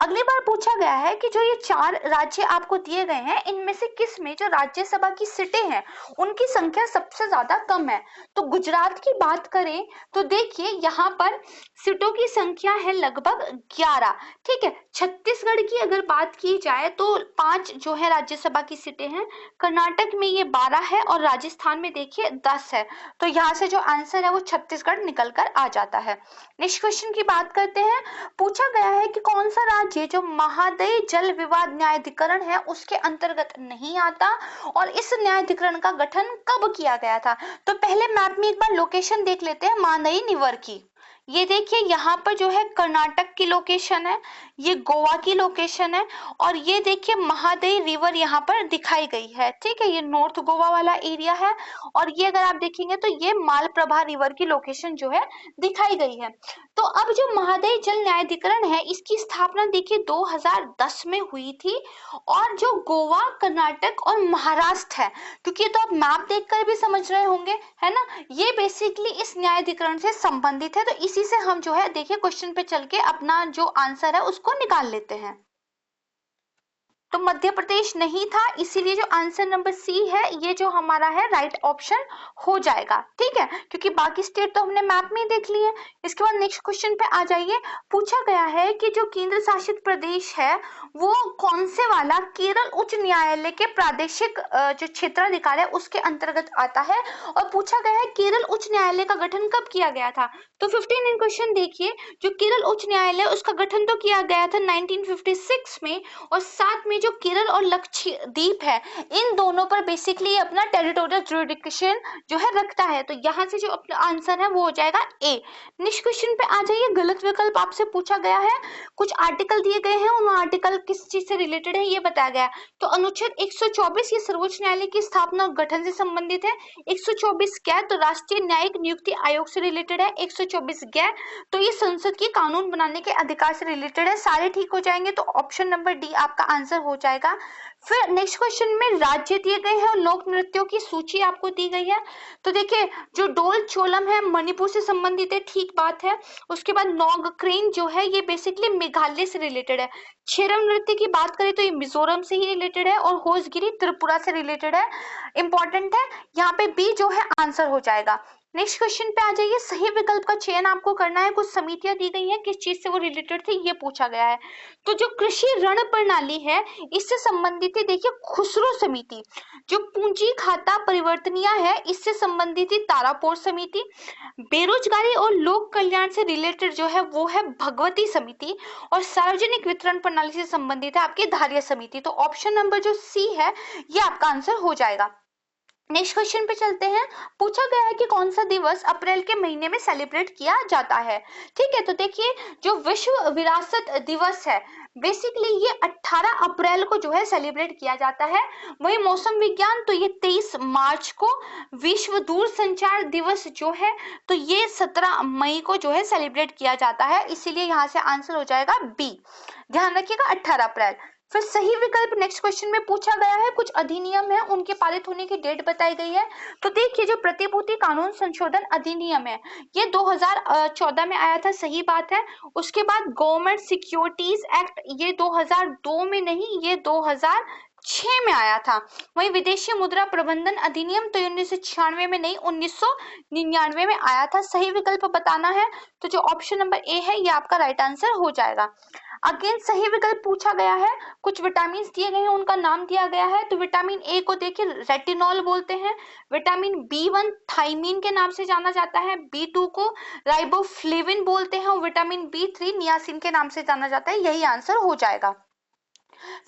अगली बार पूछा गया है कि जो ये 4 राज्य आपको दिए गए हैं इनमें से किस में जो राज्यसभा की सीटें हैं उनकी संख्या सबसे ज्यादा कम है। तो गुजरात की बात करें तो देखिए यहाँ पर सीटों की संख्या है लगभग 11। ठीक है, छत्तीसगढ़ की अगर बात की जाए तो 5 जो है राज्यसभा की सीटें हैं, कर्नाटक में ये 12 है और राजस्थान में देखिए 10 है। तो यहाँ से जो आंसर है वो छत्तीसगढ़ निकल कर आ जाता है। नेक्स्ट क्वेश्चन की बात करते हैं, पूछा गया है कि कौन सा राज्य जो महादयी जल विवाद न्यायाधिकरण है उसके अंतर्गत नहीं आता और इस न्यायाधिकरण का गठन कब किया गया था। तो पहले मैप में एक बार लोकेशन देख लेते हैं महादयी निवर की। ये देखिए यहाँ पर जो है कर्नाटक की लोकेशन है, ये गोवा की लोकेशन है और ये देखिए महादयी रिवर यहाँ पर दिखाई गई है। ठीक है, ये नॉर्थ गोवा वाला एरिया है और ये अगर आप देखेंगे तो ये मालप्रभा रिवर की लोकेशन जो है दिखाई गई है। तो अब जो महादयी जल न्यायाधिकरण है इसकी स्थापना देखिए 2010 में हुई थी और जो गोवा, कर्नाटक और महाराष्ट्र है, क्योंकि तो आप मैप देखकर भी समझ रहे होंगे है ना, ये बेसिकली इस न्यायाधिकरण से संबंधित है। तो इसी से हम जो है देखिए क्वेश्चन पे चल के अपना जो आंसर है उसको निकाल लेते हैं। तो मध्य प्रदेश नहीं था, इसीलिए जो आंसर नंबर सी है ये जो हमारा है राइट ऑप्शन हो जाएगा। ठीक है, क्योंकि बाकी स्टेट तो हमने मैप में देख लिए। इसके बाद नेक्स्ट क्वेश्चन पे आ जाइए, पूछा गया है कि जो केंद्र शासित प्रदेश है वो कौन से वाला केरल उच्च न्यायालय के प्रादेशिक जो क्षेत्राधिकार है उसके अंतर्गत आता है और पूछा गया है केरल उच्च न्यायालय का गठन कब किया गया था। तो 15 क्वेश्चन देखिए, जो केरल उच्च न्यायालय उसका गठन तो किया गया था 1956 में और साथ में जो केरल और लक्षद्वीप है इन दोनों पर बेसिकली अपना टेरिटोरियल जुरिडिक्शन जो है रखता है। तो यहाँ से जो अपना आंसर है वो हो जाएगा ए। नेक्स्ट क्वेश्चन पे आ जाइए, गलत विकल्प आपसे पूछा गया है, कुछ आर्टिकल दिए गए हैं उन आर्टिकल किस चीज से रिलेटेड है ये बताया गया। तो अनुच्छेद 124 ये सर्वोच्च न्यायालय की स्थापना और गठन से संबंधित है। 124 क्या, तो राष्ट्रीय न्यायिक नियुक्ति आयोग से रिलेटेड है। 124 गया तो ये संसद की कानून बनाने के अधिकार से रिलेटेड है। सारे ठीक हो जाएंगे तो ऑप्शन नंबर डी आपका आंसर हो जाएगा। फिर नेक्स्ट क्वेश्चन में राज्य दिए गए हैं और लोक नृत्यों की सूची आपको दी गई है। तो देखिए जो डोल चोलम है मणिपुर से संबंधित है, ठीक बात है। उसके बाद नोगक्रेन जो है ये बेसिकली मेघालय से रिलेटेड है। छेरम नृत्य की बात करें तो ये मिजोरम से ही रिलेटेड है और होसगिरी त्रिपुरा से रिलेटेड है। इंपॉर्टेंट है, यहाँ पे बी जो है आंसर हो जाएगा। नेक्स्ट क्वेश्चन पे आ जाइए। सही विकल्प का चयन आपको करना है। कुछ समितियां दी गई हैं, किस चीज से वो रिलेटेड थी ये पूछा गया है। तो जो कृषि ऋण प्रणाली है इससे संबंधित है, देखिए खुसरो समिति। जो पूंजी खाता परिवर्तनिया है इससे संबंधित थी तारापोर समिति। बेरोजगारी और लोक कल्याण से रिलेटेड जो है वो है भगवती समिति। और सार्वजनिक वितरण प्रणाली से संबंधित है आपकी धार्य समिति। तो ऑप्शन नंबर जो सी है ये आपका आंसर हो जाएगा। नेक्स्ट क्वेश्चन पे चलते हैं। पूछा गया है कि कौन सा दिवस अप्रैल के महीने में सेलिब्रेट किया जाता है। ठीक है, तो देखिए जो विश्व विरासत दिवस है बेसिकली ये 18 अप्रैल को जो है सेलिब्रेट किया जाता है। वही मौसम विज्ञान तो ये 23 मार्च को। विश्व दूरसंचार दिवस जो है तो ये 17 मई को जो है सेलिब्रेट किया जाता है, इसीलिए यहाँ से आंसर हो जाएगा बी। ध्यान रखिएगा 18 अप्रैल। फिर सही विकल्प नेक्स्ट क्वेश्चन में पूछा गया है। कुछ अधिनियम है उनके पारित होने की डेट बताई गई है। तो देखिए जो प्रतिभूति कानून संशोधन अधिनियम है ये 2014 में आया था, सही बात है। उसके बाद गवर्नमेंट सिक्योरिटीज एक्ट ये 2002 में नहीं ये 2006 में आया था। वही विदेशी मुद्रा प्रबंधन अधिनियम तो 1996 में नहीं 1999 में आया था। सही विकल्प बताना है तो जो ऑप्शन नंबर ए है ये आपका राइट आंसर हो जाएगा। अगेन सही विकल्प पूछा गया है। कुछ विटामिन दिए गए हैं उनका नाम दिया गया है। तो विटामिन ए को देखिए रेटिनॉल बोलते हैं। विटामिन B1 थाइमीन के नाम से जाना जाता है। B2 को राइबोफ्लेविन बोलते हैं और विटामिन B3 नियासिन के नाम से जाना जाता है। यही आंसर हो जाएगा।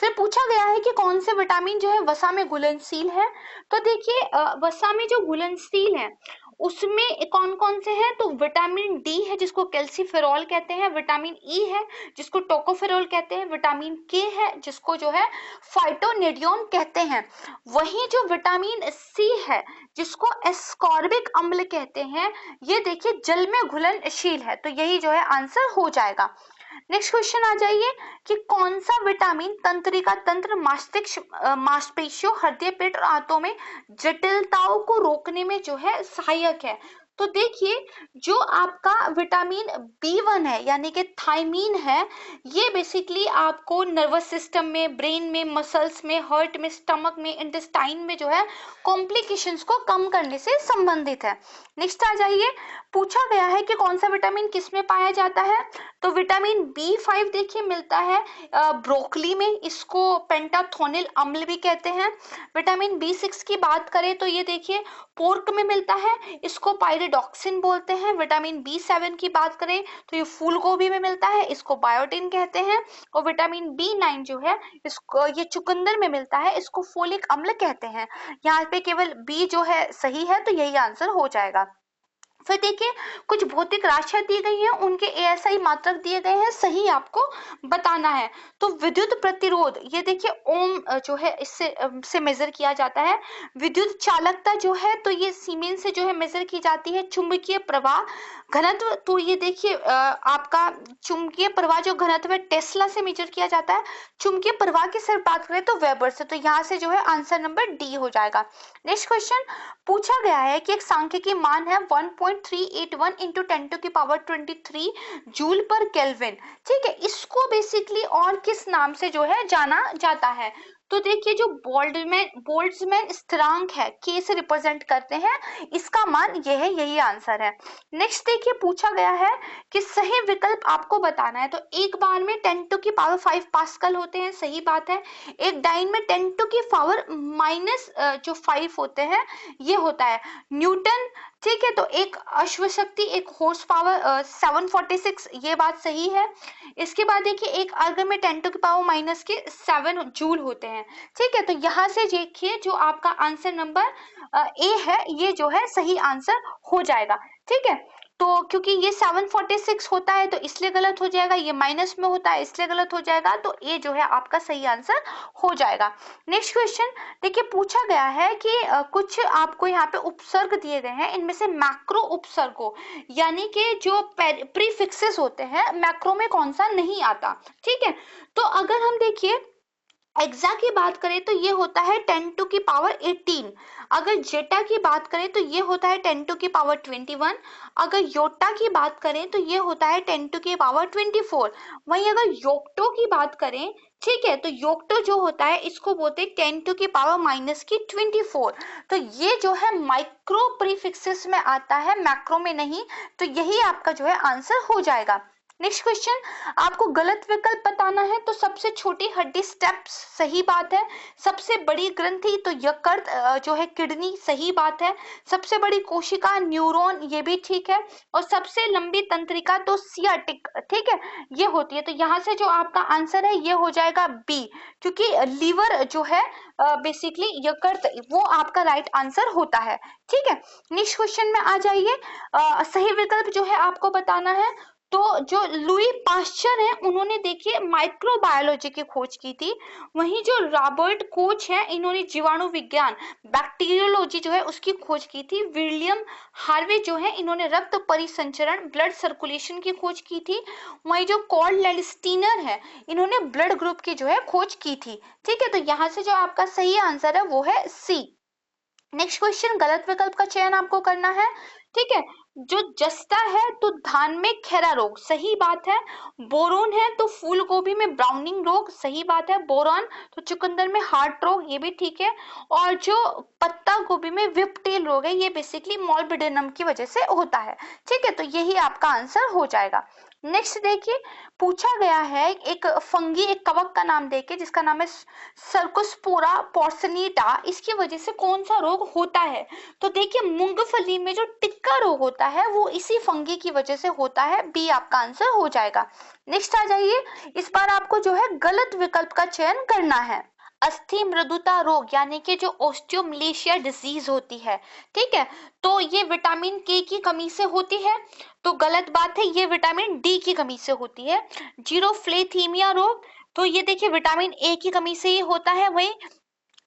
फिर पूछा गया है कि कौन से विटामिन जो है वसा में घुलनशील है। तो देखिए वसा में जो घुलनशील है उसमें कौन कौन से हैं। तो विटामिन डी है जिसको कैल्सीफेरॉल कहते हैं। विटामिन ई है जिसको टोकोफेरॉल कहते हैं। विटामिन के है जिसको जो है फाइटोनेडियोन कहते हैं। वहीं जो विटामिन सी है जिसको एस्कॉर्बिक अम्ल कहते हैं ये देखिए जल में घुलनशील है। तो यही जो है आंसर हो जाएगा। नेक्स्ट क्वेश्चन आ जाइए कि कौन सा विटामिन तंत्रिका तंत्र मांसपेशियों हृदय पेट और आंतों में जटिलताओं को रोकने में जो है सहायक है। तो देखिए जो आपका विटामिन B1 है यानी कि थायमीन है ये बेसिकली आपको नर्वस सिस्टम में, ब्रेन में, मसल्स में, हार्ट में, स्टमक में, इंटेस्टाइन में जो है कॉम्प्लिकेशंस को कम करने से संबंधित है। नेक्स्ट आ जाइए। पूछा गया है कि कौन सा विटामिन किस में पाया जाता है। तो विटामिन B5 देखिए मिलता है ब्रोकली में, इसको पेंटाथोनिल अम्ल भी कहते हैं। विटामिन B6 की बात करें तो ये देखिए पोर्क में मिलता है, इसको पायरिडॉक्सिन बोलते हैं। विटामिन B7 की बात करें तो ये फूल गोभी में मिलता है, इसको बायोटिन कहते हैं। और विटामिन B9 जो है इसको ये चुकंदर में मिलता है, इसको फोलिक अम्ल कहते हैं। यहाँ पे केवल बी जो है सही है तो यही आंसर हो जाएगा। फिर देखिए कुछ भौतिक राशियां दी गई हैं उनके ASI मात्रक दिए गए हैं, सही आपको बताना है। तो विद्युत प्रतिरोध ये देखिए ओम जो है इससे से मेजर किया जाता है। विद्युत चालकता जो है तो ये सीमेंस से जो है मेजर की जाती है। चुंबकीय प्रवाह घनत्व तो ये देखिए आपका चुंबकीय प्रवाह जो घनत्व है टेस्ला से मेजर किया जाता है। चुंबकीय प्रवाह की सिर्फ बात करें तो वेबर से। तो यहाँ से जो है आंसर नंबर डी हो जाएगा। नेक्स्ट क्वेश्चन पूछा गया है कि एक सांख्यिकी मान है 1.381 इंटू 10⁻23 जूल पर केल्विन। ठीक है, इसको बेसिकली और किस नाम से जो है जाना जाता है। तो देखिए जो बोल्ट्जमैन स्थिरांक है के से रिप्रेजेंट करते हैं, इसका मान यह है, यही आंसर है। नेक्स्ट देखिए पूछा गया है कि सही विकल्प आपको बताना है। तो एक बार में 10⁵ पास्कल होते हैं, सही बात है। एक डाइन में 10⁻⁻जो 5 होते हैं ये होता है न्यूटन। ठीक है, तो एक अश्व शक्ति एक हॉर्स पावर 746 ये बात सही है। इसके बाद देखिए एक अर्ग में 10⁻⁻7 जूल होते हैं। ठीक है, तो यहाँ से देखिए जो आपका आंसर नंबर ए है ये जो है सही आंसर हो जाएगा। ठीक है, तो क्योंकि ये 746 होता है तो इसलिए गलत हो जाएगा, ये माइनस में होता है इसलिए गलत हो जाएगा। तो ये जो है आपका सही आंसर हो जाएगा। नेक्स्ट क्वेश्चन देखिए पूछा गया है कि कुछ आपको यहाँ पे उपसर्ग दिए गए हैं, इनमें से मैक्रो उपसर्गों यानी कि जो प्रीफिक्सेस होते हैं मैक्रो में कौन सा नहीं आता। ठीक है, तो अगर हम देखिए एक्सा की बात करें तो ये होता है 10 टू की पावर 18। अगर जेटा की बात करें तो ये होता है 10 टू की पावर 21। अगर योटा की बात करें तो ये होता है 10 टू की पावर 24। वहीं अगर योक्टो की बात करें, ठीक है, तो योक्टो जो होता है इसको बोलते हैं 10 टू की पावर माइनस की 24। तो ये जो है माइक्रो प्रीफिक्सेस में आता है, मैक्रो में नहीं। तो यही आपका जो है आंसर हो जाएगा। नेक्स्ट क्वेश्चन, आपको गलत विकल्प बताना है। तो सबसे छोटी हड्डी स्टेप्स, सही बात है। सबसे बड़ी ग्रंथि तो यकृत जो है किडनी, सही बात है। सबसे बड़ी कोशिका न्यूरॉन, ये भी ठीक है। और सबसे लंबी तंत्रिका तो सियाटिक, ठीक है, ये होती है। तो यहाँ से जो आपका आंसर है ये हो जाएगा बी, क्योंकि लीवर जो है बेसिकली यकृत, वो आपका राइट आंसर होता है। ठीक है, नेक्स्ट क्वेश्चन में आ जाइए। सही विकल्प जो है आपको बताना है। तो जो लुई पाश्चर है उन्होंने देखिए माइक्रोबायोलॉजी की खोज की थी। वहीं जो रॉबर्ट कोच है इन्होंने जीवाणु विज्ञान, बैक्टीरियोलॉजी जो है उसकी खोज की थी। विलियम हार्वे जो है इन्होंने रक्त परिसंचरण, ब्लड सर्कुलेशन की खोज की थी। वहीं जो कॉर्ल लेलिस्टीनर है इन्होंने ब्लड ग्रुप की जो है खोज की थी। ठीक है, तो यहाँ से जो आपका सही आंसर है वो है सी। नेक्स्ट क्वेश्चन, गलत विकल्प का चयन आपको करना है। ठीक है, जो जस्ता है तो धान में खैरा रोग, सही बात है। बोरोन है तो फूल गोभी में ब्राउनिंग रोग, सही बात है। बोरॉन तो चुकंदर में हार्ट रोग, ये भी ठीक है। और जो पत्ता गोभी में विपटेल रोग है ये बेसिकली मॉल्बिडेनम की वजह से होता है। ठीक है, तो यही आपका आंसर हो जाएगा। नेक्स्ट देखिए, पूछा गया है एक फंगी, एक कवक का नाम देके जिसका नाम है सर्कोस्पोरा पोर्सिनीटा, इसकी वजह से कौन सा रोग होता है। तो देखिए मूंगफली में जो टिक्का रोग होता है वो इसी फंगी की वजह से होता है, बी आपका आंसर हो जाएगा। नेक्स्ट आ जाइए, इस बार आपको जो है गलत विकल्प का चयन करना है। अस्थि मृदुता रोग यानी कि जो ओस्टियोमलेशिया डिजीज होती है, ठीक है, तो ये विटामिन के की कमी से होती है। तो गलत बात है, ये विटामिन डी की कमी से होती है। जीरोफ्लेथीमिया रोग, तो ये देखिए विटामिन ए की कमी से ही होता है। वही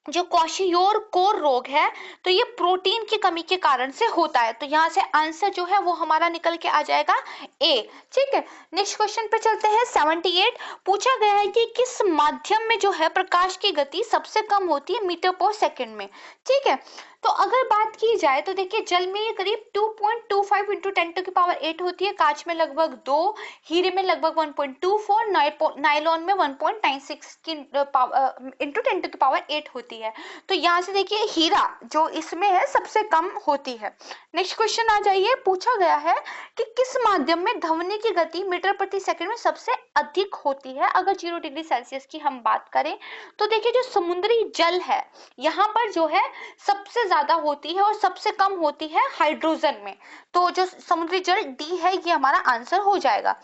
जो क्वाशियोर कोर रोग है तो ये प्रोटीन की कमी के कारण से होता है। तो यहाँ से आंसर जो है वो हमारा निकल के आ जाएगा ए। ठीक है, नेक्स्ट क्वेश्चन पे चलते हैं। 78 पूछा गया है कि किस माध्यम में जो है प्रकाश की गति सबसे कम होती है मीटर पर सेकंड में। ठीक है, तो अगर बात की जाए तो देखिए जल में ये करीब 2.25 इंटू 10 टू की पावर 8 होती है, कांच में लगभग 2, हीरे में लगभग 1.24, नायलॉन में 1.96 की इंटू 10 टू की पावर 8 होती है। तो यहाँ से देखिए हीरा जो इसमें है सबसे कम होती है। नेक्स्ट क्वेश्चन आ जाइए, पूछा गया है कि किस माध्यम में ध्वनि की गति मीटर प्रति सेकंड में सबसे अधिक होती है। अगर 0 डिग्री सेल्सियस की हम बात करें तो देखिए जो समुद्री जल है यहाँ पर जो है सबसे ज्यादा होती है और सबसे कम होती है हाइड्रोजन में। तो जो समुद्री जल डी है ये हमारा आंसर हो जाएगा।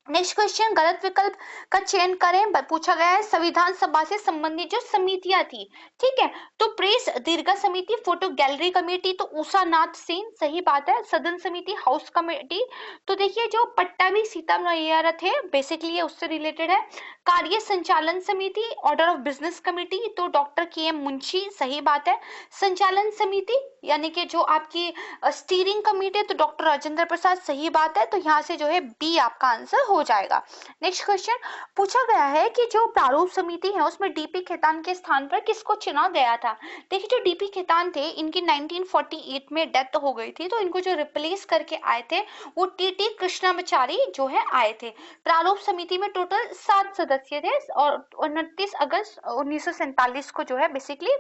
नेक्स्ट क्वेश्चन, गलत विकल्प का चयन करें। पूछा गया है संविधान सभा से संबंधित जो समितियां थी, ठीक है, तो प्रेस दीर्घा समिति, फोटो गैलरी कमेटी तो उषा नाथ सेन, सही बात है। सदन समिति, हाउस कमेटी, तो देखिए जो पट्टाभी सीतारामैया थे बेसिकली ये उससे रिलेटेड है। कार्य संचालन समिति, ऑर्डर ऑफ बिजनेस कमेटी, तो डॉक्टर के एम मुंशी, सही बात है। संचालन समिति यानी कि जो आपकी स्टीयरिंग कमेटी तो डॉक्टर राजेंद्र प्रसाद, सही बात है। तो यहाँ से जो है बी आपका आंसर हो जाएगा। नेक्स्ट क्वेश्चन, पूछा गया है कि जो प्रारूप समिति है उसमें डीपी खेतान के स्थान पर किसको चुना गया था। देखिए जो डीपी खेतान थे इनकी 1948 में डेथ हो गई थी, तो इनको जो रिप्लेस करके आए थे वो टीटी कृष्णाचारी जो है आए थे। प्रारूप समिति में टोटल 7 सदस्य थे और 29 अगस्त 1947 को जो है बेसिकली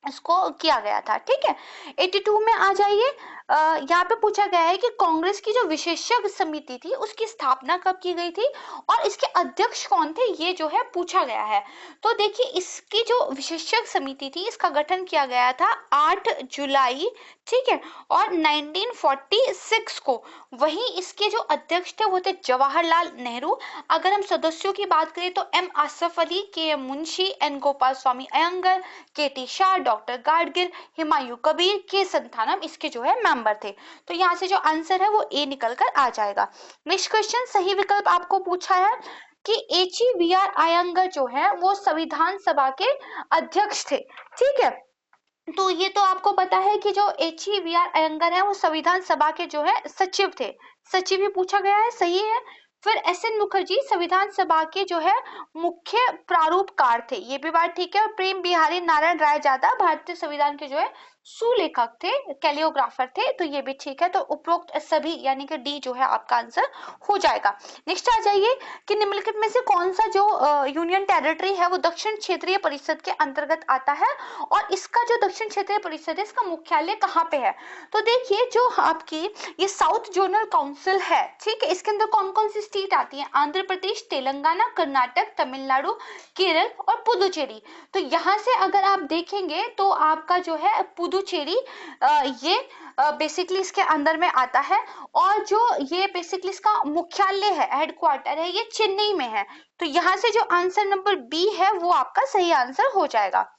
इसको किया गया था। ठीक है, 82 में आ जाइए। यहाँ पे पूछा गया है कि कांग्रेस की जो विशेषज्ञ समिति थी उसकी स्थापना कब की गई थी और इसके अध्यक्ष कौन थे, ये जो है पूछा गया है। तो देखिए इसकी जो विशेषज्ञ समिति थी इसका गठन किया गया था 8 जुलाई, ठीक है, और 1946 को। वहीं इसके जो अध्यक्ष थे वो थे जवाहरलाल नेहरू। अगर हम सदस्यों की बात करें तो एम आसफ अली, के एम मुंशी, एन गोपाल स्वामी अयंगर, के टी शाह, डॉक्टर गाडगिल, हुमायूं कबीर, के संथानम इसके जो है मेंबर थे। तो यहाँ से जो आंसर है वो ए निकल कर आ जाएगा। नेक्स्ट क्वेश्चन, सही विकल्प आपको पूछा है कि HEVR अयंगर जो है वो संविधान सभा के अध्यक्ष थे। ठीक है, तो ये तो आपको पता है कि जो HEVR अयंगर है वो संविधान सभा के जो है सचिव थे। सचिव ही पूछा गया है, सही है। फिर एस एन मुखर्जी संविधान सभा के जो है मुख्य प्रारूपकार थे, ये भी बात ठीक है। और प्रेम बिहारी नारायण राय जादा भारतीय संविधान के जो है सुलेखक थे, कैलियोग्राफर थे, तो ये भी ठीक है। तो उपरोक्त सभी यानी कि डी जो है आपका आंसर हो जाएगा। नेक्स्ट आ जाइए कि निम्नलिखित में से कौन सा जो यूनियन टेरिटरी है वो दक्षिण क्षेत्रीय परिषद के अंतर्गत आता है, और इसका जो दक्षिण क्षेत्रीय परिषद है इसका मुख्यालय कहाँ पे है। तो देखिए जो आपकी ये साउथ जोनल काउंसिल है, ठीक है, इसके अंदर कौन कौन सी स्टेट आती है, आंध्र प्रदेश, तेलंगाना, कर्नाटक, तमिलनाडु, केरल और पुदुचेरी। तो यहाँ से अगर आप देखेंगे तो आपका जो है पुदुचेरी ये बेसिकली इसके अंदर में आता है, और जो ये बेसिकली इसका मुख्यालय है, हेडक्वार्टर है, ये चेन्नई में है। तो यहाँ से जो आंसर नंबर बी है वो आपका सही आंसर हो जाएगा।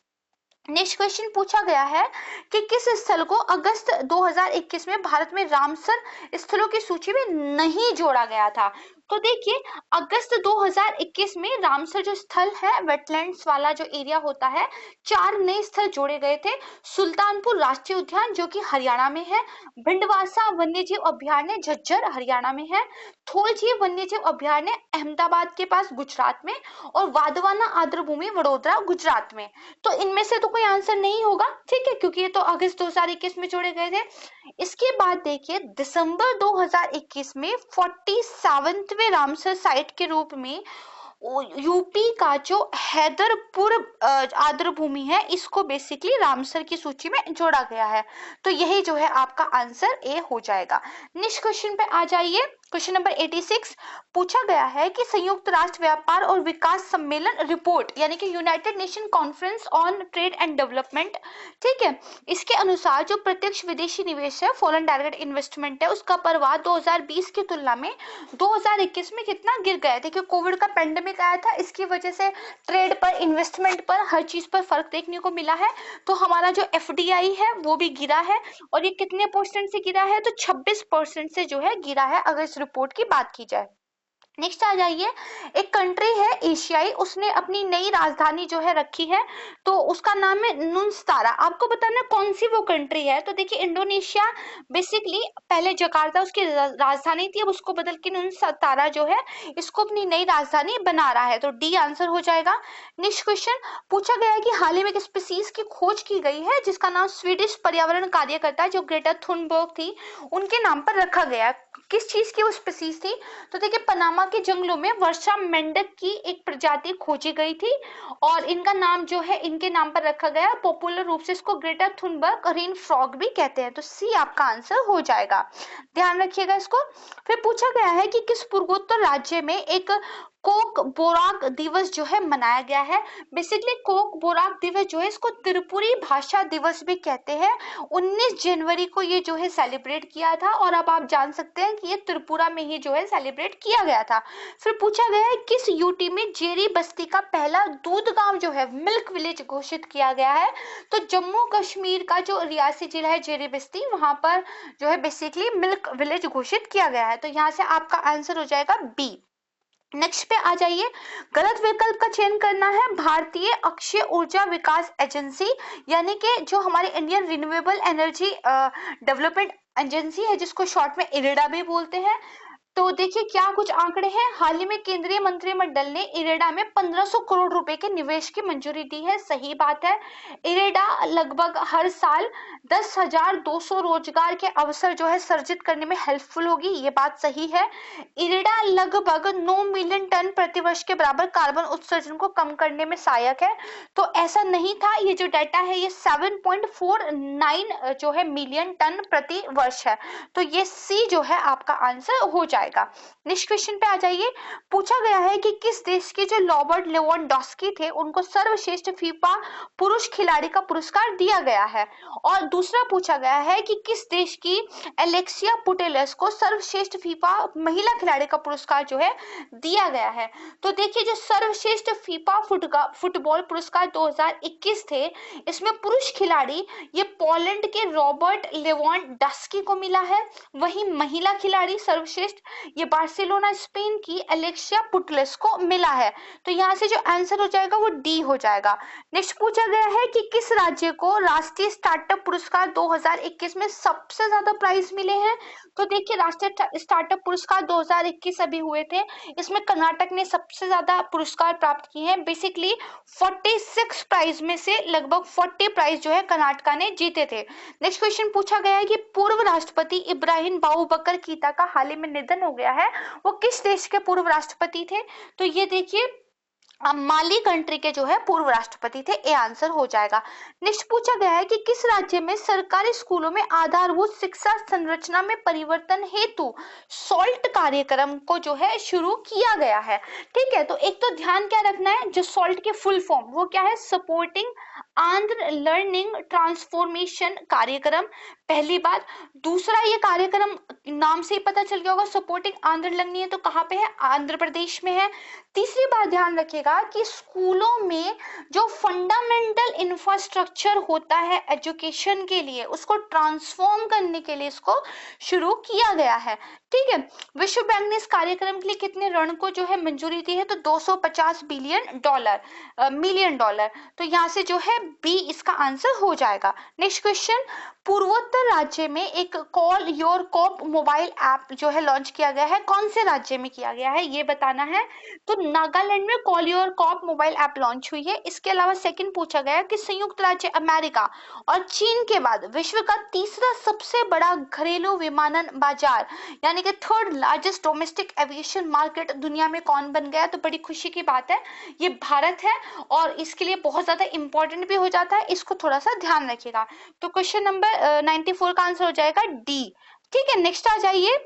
नेक्स्ट क्वेश्चन पूछा गया है कि किस स्थल को अगस्त 2021 में भारत में रामसर स्थलों की सूची में नहीं जोड़ा गया था। तो देखिए अगस्त 2021 में रामसर जो स्थल है, वेटलैंड्स वाला जो एरिया होता है, 4 नए स्थल जोड़े गए थे। सुल्तानपुर राष्ट्रीय उद्यान जो कि हरियाणा में है, भिंडवासा वन्यजीव अभयारण्य झज्जर हरियाणा में है, थोलजीव वन्यजीव अभयारण्य अहमदाबाद के पास गुजरात में, और वाधवाना आर्द्रभूमि वडोदरा गुजरात में। तो इनमें से तो कोई आंसर नहीं होगा, ठीक है, क्योंकि ये तो अगस्त 2021 में जोड़े गए थे। इसके बाद देखिए दिसंबर 2021 में 47वें रामसर साइट के रूप में यूपी का जो हैदरपुर आर्द्रभूमि है इसको बेसिकली रामसर की सूची में जोड़ा गया है। तो यही जो है आपका आंसर ए हो जाएगा। नेक्स्ट क्वेश्चन पे आ जाइए। क्वेश्चन नंबर 86 पूछा गया है कि संयुक्त राष्ट्र व्यापार और विकास सम्मेलन रिपोर्ट यानी कि United nation conference on trade and development, ठीक है, इसके अनुसार जो प्रत्यक्ष विदेशी निवेश है, फॉरेन डायरेक्ट इन्वेस्टमेंट है, उसका प्रवाह 2020 की तुलना में 2021 में कितना गिर गया है। देखिए कोविड का पेंडेमिक आया था, इसकी वजह से ट्रेड पर, इन्वेस्टमेंट पर, हर चीज पर फर्क देखने को मिला है। तो हमारा जो एफडीआई है वो भी गिरा है, और ये कितने परसेंट से गिरा है, तो 26% से जो है गिरा है अगर इस रिपोर्ट की बात की जाए। नेक्स्ट आ जाइए, एक कंट्री है एशियाई, उसने अपनी नई राजधानी जो है रखी है, तो उसका नाम है नुस्तारा। आपको बताना कौन सी वो कंट्री है। तो देखिए इंडोनेशिया बेसिकली पहले जकार्ता उसकी राजधानी थी, अब उसको बदल के नुस्तारा जो है इसको अपनी नई राजधानी बना रहा है। तो डी आंसर हो जाएगा। नेक्स्ट क्वेश्चन पूछा गया है कि हाल ही में एक स्पीसीज की खोज की गई है जिसका नाम स्वीडिश पर्यावरण कार्यकर्ता जो ग्रेटा थुनबर्ग थी उनके नाम पर रखा गया है। किस चीज की वो स्पीसीज थी। तो देखिए पनामा के जंगलों में वर्षा मेंढक की एक प्रजाति खोजी गई थी, और इनका नाम जो है इनके नाम पर रखा गया। पॉपुलर रूप से इसको ग्रेटा थुनबर्ग रेन फ्रॉग भी कहते हैं। तो सी आपका आंसर हो जाएगा, ध्यान रखिएगा इसको। फिर पूछा गया है कि किस पूर्वोत्तर राज्य में एक कोक बोराक दिवस जो है मनाया गया है। बेसिकली कोक बोराक दिवस जो है इसको त्रिपुरी भाषा दिवस भी कहते हैं। 19 जनवरी को ये जो है सेलिब्रेट किया था, और अब आप जान सकते हैं कि ये त्रिपुरा में ही जो है सेलिब्रेट किया गया था। फिर पूछा गया है किस यूटी में जेरी बस्ती का पहला दूध गांव जो है मिल्क विलेज घोषित किया गया है। तो जम्मू कश्मीर का जो रियासी जिला है जेरी बस्ती, वहां पर जो है बेसिकली मिल्क विलेज घोषित किया गया है। तो यहाँ से आपका आंसर हो जाएगा बी। नेक्स्ट पे आ जाइए, गलत विकल्प का चयन करना है। भारतीय अक्षय ऊर्जा विकास एजेंसी यानी कि जो हमारी Indian renewable energy development agency है जिसको शॉर्ट में इरेडा भी बोलते हैं। तो देखिए क्या कुछ आंकड़े हैं। हाल ही में केंद्रीय मंत्रिमंडल ने इरेडा में 1500 करोड़ रुपए के निवेश की मंजूरी दी है, सही बात है। इरेडा लगभग हर साल 10,200 रोजगार के अवसर जो है सर्जित करने में हेल्पफुल होगी, ये बात सही है। इरेडा लगभग 9 मिलियन टन प्रतिवर्ष के बराबर कार्बन उत्सर्जन को कम करने में सहायक है। तो ऐसा नहीं था, ये जो डाटा है ये 7.49 जो है मिलियन टन प्रति वर्ष है। तो ये सी जो है आपका आंसर हो जाएगा। नेक्स्ट क्वेश्चन पे आ जाइए। पूछा गया है कि किस देश के जो रॉबर्ट लेवेंडोस्की थे उनको सर्वश्रेष्ठ फीफा पुरुष खिलाड़ी का पुरस्कार दिया गया है। और दूसरा पूछा गया है कि किस देश की एलेक्सिया पुटेलस को सर्वश्रेष्ठ फीफा महिला खिलाड़ी का पुरस्कार जो है दिया गया है। तो देखिए जो सर्वश्रेष्ठ फीफा फुटबॉल पुरस्कार 2021 थे, इसमें पुरुष खिलाड़ी ये पोलैंड के रॉबर्ट लेवेंडोस्की को मिला है। वहीं महिला खिलाड़ी सर्वश्रेष्ठ ये बार्सिलोना स्पेन की एलेक्सिया पुटेलस को मिला है। तो यहाँ से जो आंसर हो जाएगा वो डी हो जाएगा। नेक्स्ट पूछा गया है कि किस राज्य को राष्ट्रीय स्टार्टअप पुरस्कार 2021 में सबसे ज्यादा प्राइज मिले हैं। तो देखिए राष्ट्रीय स्टार्टअप पुरस्कार 2021 अभी हुए थे, इसमें कर्नाटक ने सबसे ज्यादा पुरस्कार प्राप्त किए हैं। बेसिकली 46 प्राइज में से लगभग 40 प्राइज जो है कर्नाटका ने जीते थे। नेक्स्ट क्वेश्चन पूछा गया है कि पूर्व राष्ट्रपति इब्राहिम बाबूबकर कीता का हाल ही में निधन हो गया है, वो किस देश के पूर्व राष्ट्रपति थे? तो ये देखिए माली कंट्री के जो है पूर्व राष्ट्रपति थे, ये आंसर हो जाएगा। नेक्स्ट पूछा गया है कि किस राज्य में सरकारी स्कूलों में आधारभूत शिक्षा संरचना में परिवर्तन हेतु सॉल्ट कार्यक्रम को जो है शुरू किया गया है। ठीक है, तो एक तो ध्यान क्या रखना है, जो सॉल्ट के फुल फॉर्म वो क्या है, सपोर्टिंग आंध्र लर्निंग ट्रांसफॉर्मेशन कार्यक्रम, पहली बात। दूसरा, ये कार्यक्रम नाम से ही पता चल गया होगा, सपोर्टिंग आंध्र लर्निंग है, तो कहाँ पे है, आंध्र प्रदेश में है। तीसरी बात ध्यान रखिएगा कि स्कूलों में जो फंडामेंटल इंफ्रास्ट्रक्चर होता है एजुकेशन के लिए, उसको ट्रांसफॉर्म करने के लिए इसको शुरू किया गया है। ठीक है, विश्व बैंक ने इस कार्यक्रम के लिए कितने ऋण को जो है मंजूरी दी है, तो 250 मिलियन डॉलर। तो यहाँ से जो है बी इसका आंसर हो जाएगा। नेक्स्ट क्वेश्चन, पूर्वोत्तर राज्य में एक call your cop mobile app जो है लॉन्च किया गया है, कौन से राज्य में किया गया है ये बताना है। तो नागालैंड में call your cop mobile app launch हुई है। इसके अलावा सेकंड पूछा गया कि संयुक्त राज्य अमेरिका और चीन के बाद विश्व का तीसरा सबसे बड़ा घरेलू विमानन बाजार यानी कि third largest domestic aviation market दुनिया में कौन बन गया, तो बड़ी खुशी की बात है, ये भारत है और इसके लिए बहुत ज्यादा इंपॉर्टेंट भी हो जाता है, इसको थोड़ा सा ध्यान रखिएगा। तो क्वेश्चन नंबर 94 का आंसर हो जाएगा डी। ठीक है, नेक्स्ट आ जाइए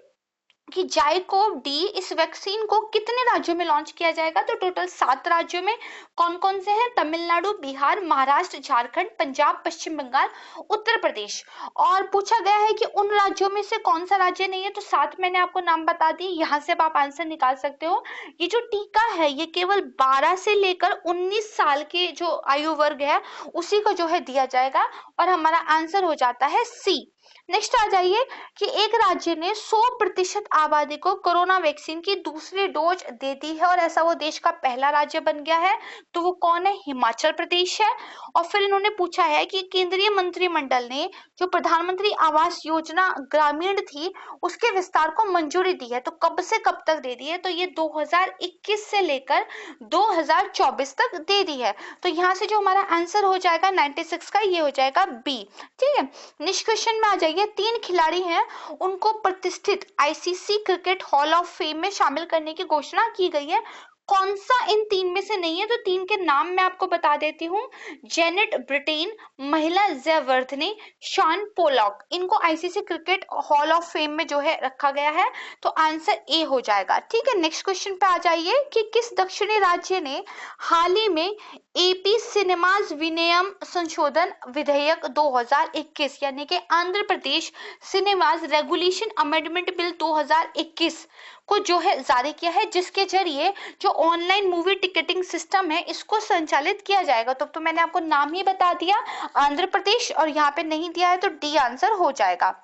कि जाइकोव डी इस वैक्सीन को कितने राज्यों में लॉन्च किया जाएगा, तो टोटल 7 राज्यों में। कौन कौन से हैं, तमिलनाडु, बिहार, महाराष्ट्र, झारखंड, पंजाब, पश्चिम बंगाल, उत्तर प्रदेश। और पूछा गया है कि उन राज्यों में से कौन सा राज्य नहीं है, तो 7 मैंने आपको नाम बता दिए, यहाँ से आप आंसर निकाल सकते हो। ये जो टीका है ये केवल 12 से लेकर 19 साल के जो आयु वर्ग है उसी को जो है दिया जाएगा और हमारा आंसर हो जाता है सी। नेक्स्ट आ जाइए कि एक राज्य ने 100% आबादी को कोरोना वैक्सीन की दूसरी डोज दे दी है और ऐसा वो देश का पहला राज्य बन गया है, तो वो कौन है, हिमाचल प्रदेश है। और फिर इन्होंने पूछा है कि केंद्रीय मंत्रिमंडल ने जो प्रधानमंत्री आवास योजना ग्रामीण थी उसके विस्तार को मंजूरी दी है, तो कब से कब तक दे दी है, तो ये 2021 से लेकर 2024 तक दे दी है। तो यहाँ से जो हमारा आंसर हो जाएगा 96 का, ये हो जाएगा बी। ठीक है, नेक्स्ट क्वेश्चन में आ जाइए, 3 खिलाड़ी हैं उनको प्रतिष्ठित ICC cricket hall of fame में शामिल करने की घोषणा की गई है, कौन सा इन 3 में से नहीं है, तो 3 के नाम मैं आपको बता देती हूँ, जेनेट ब्रिटेन, महिला जयवर्धने, शॉन पोलॉक, इनको ICC cricket hall of fame में जो है रखा गया है, तो आंसर ए हो जाएगा। ठीक है, नेक्स्ट क्वेश्चन पे आ जाइए कि किस दक्षिणी राज्य ने हाल ही में एपी सिनेमाज विनियम संशोधन विधेयक 2021 यानी कि Andhra Pradesh cinemas regulation amendment bill 2021 को जो है जारी किया है, जिसके जरिए जो ऑनलाइन मूवी टिकटिंग सिस्टम है इसको संचालित किया जाएगा। तो मैंने आपको नाम ही बता दिया, आंध्र प्रदेश, और यहाँ पे नहीं दिया है तो डी आंसर हो जाएगा।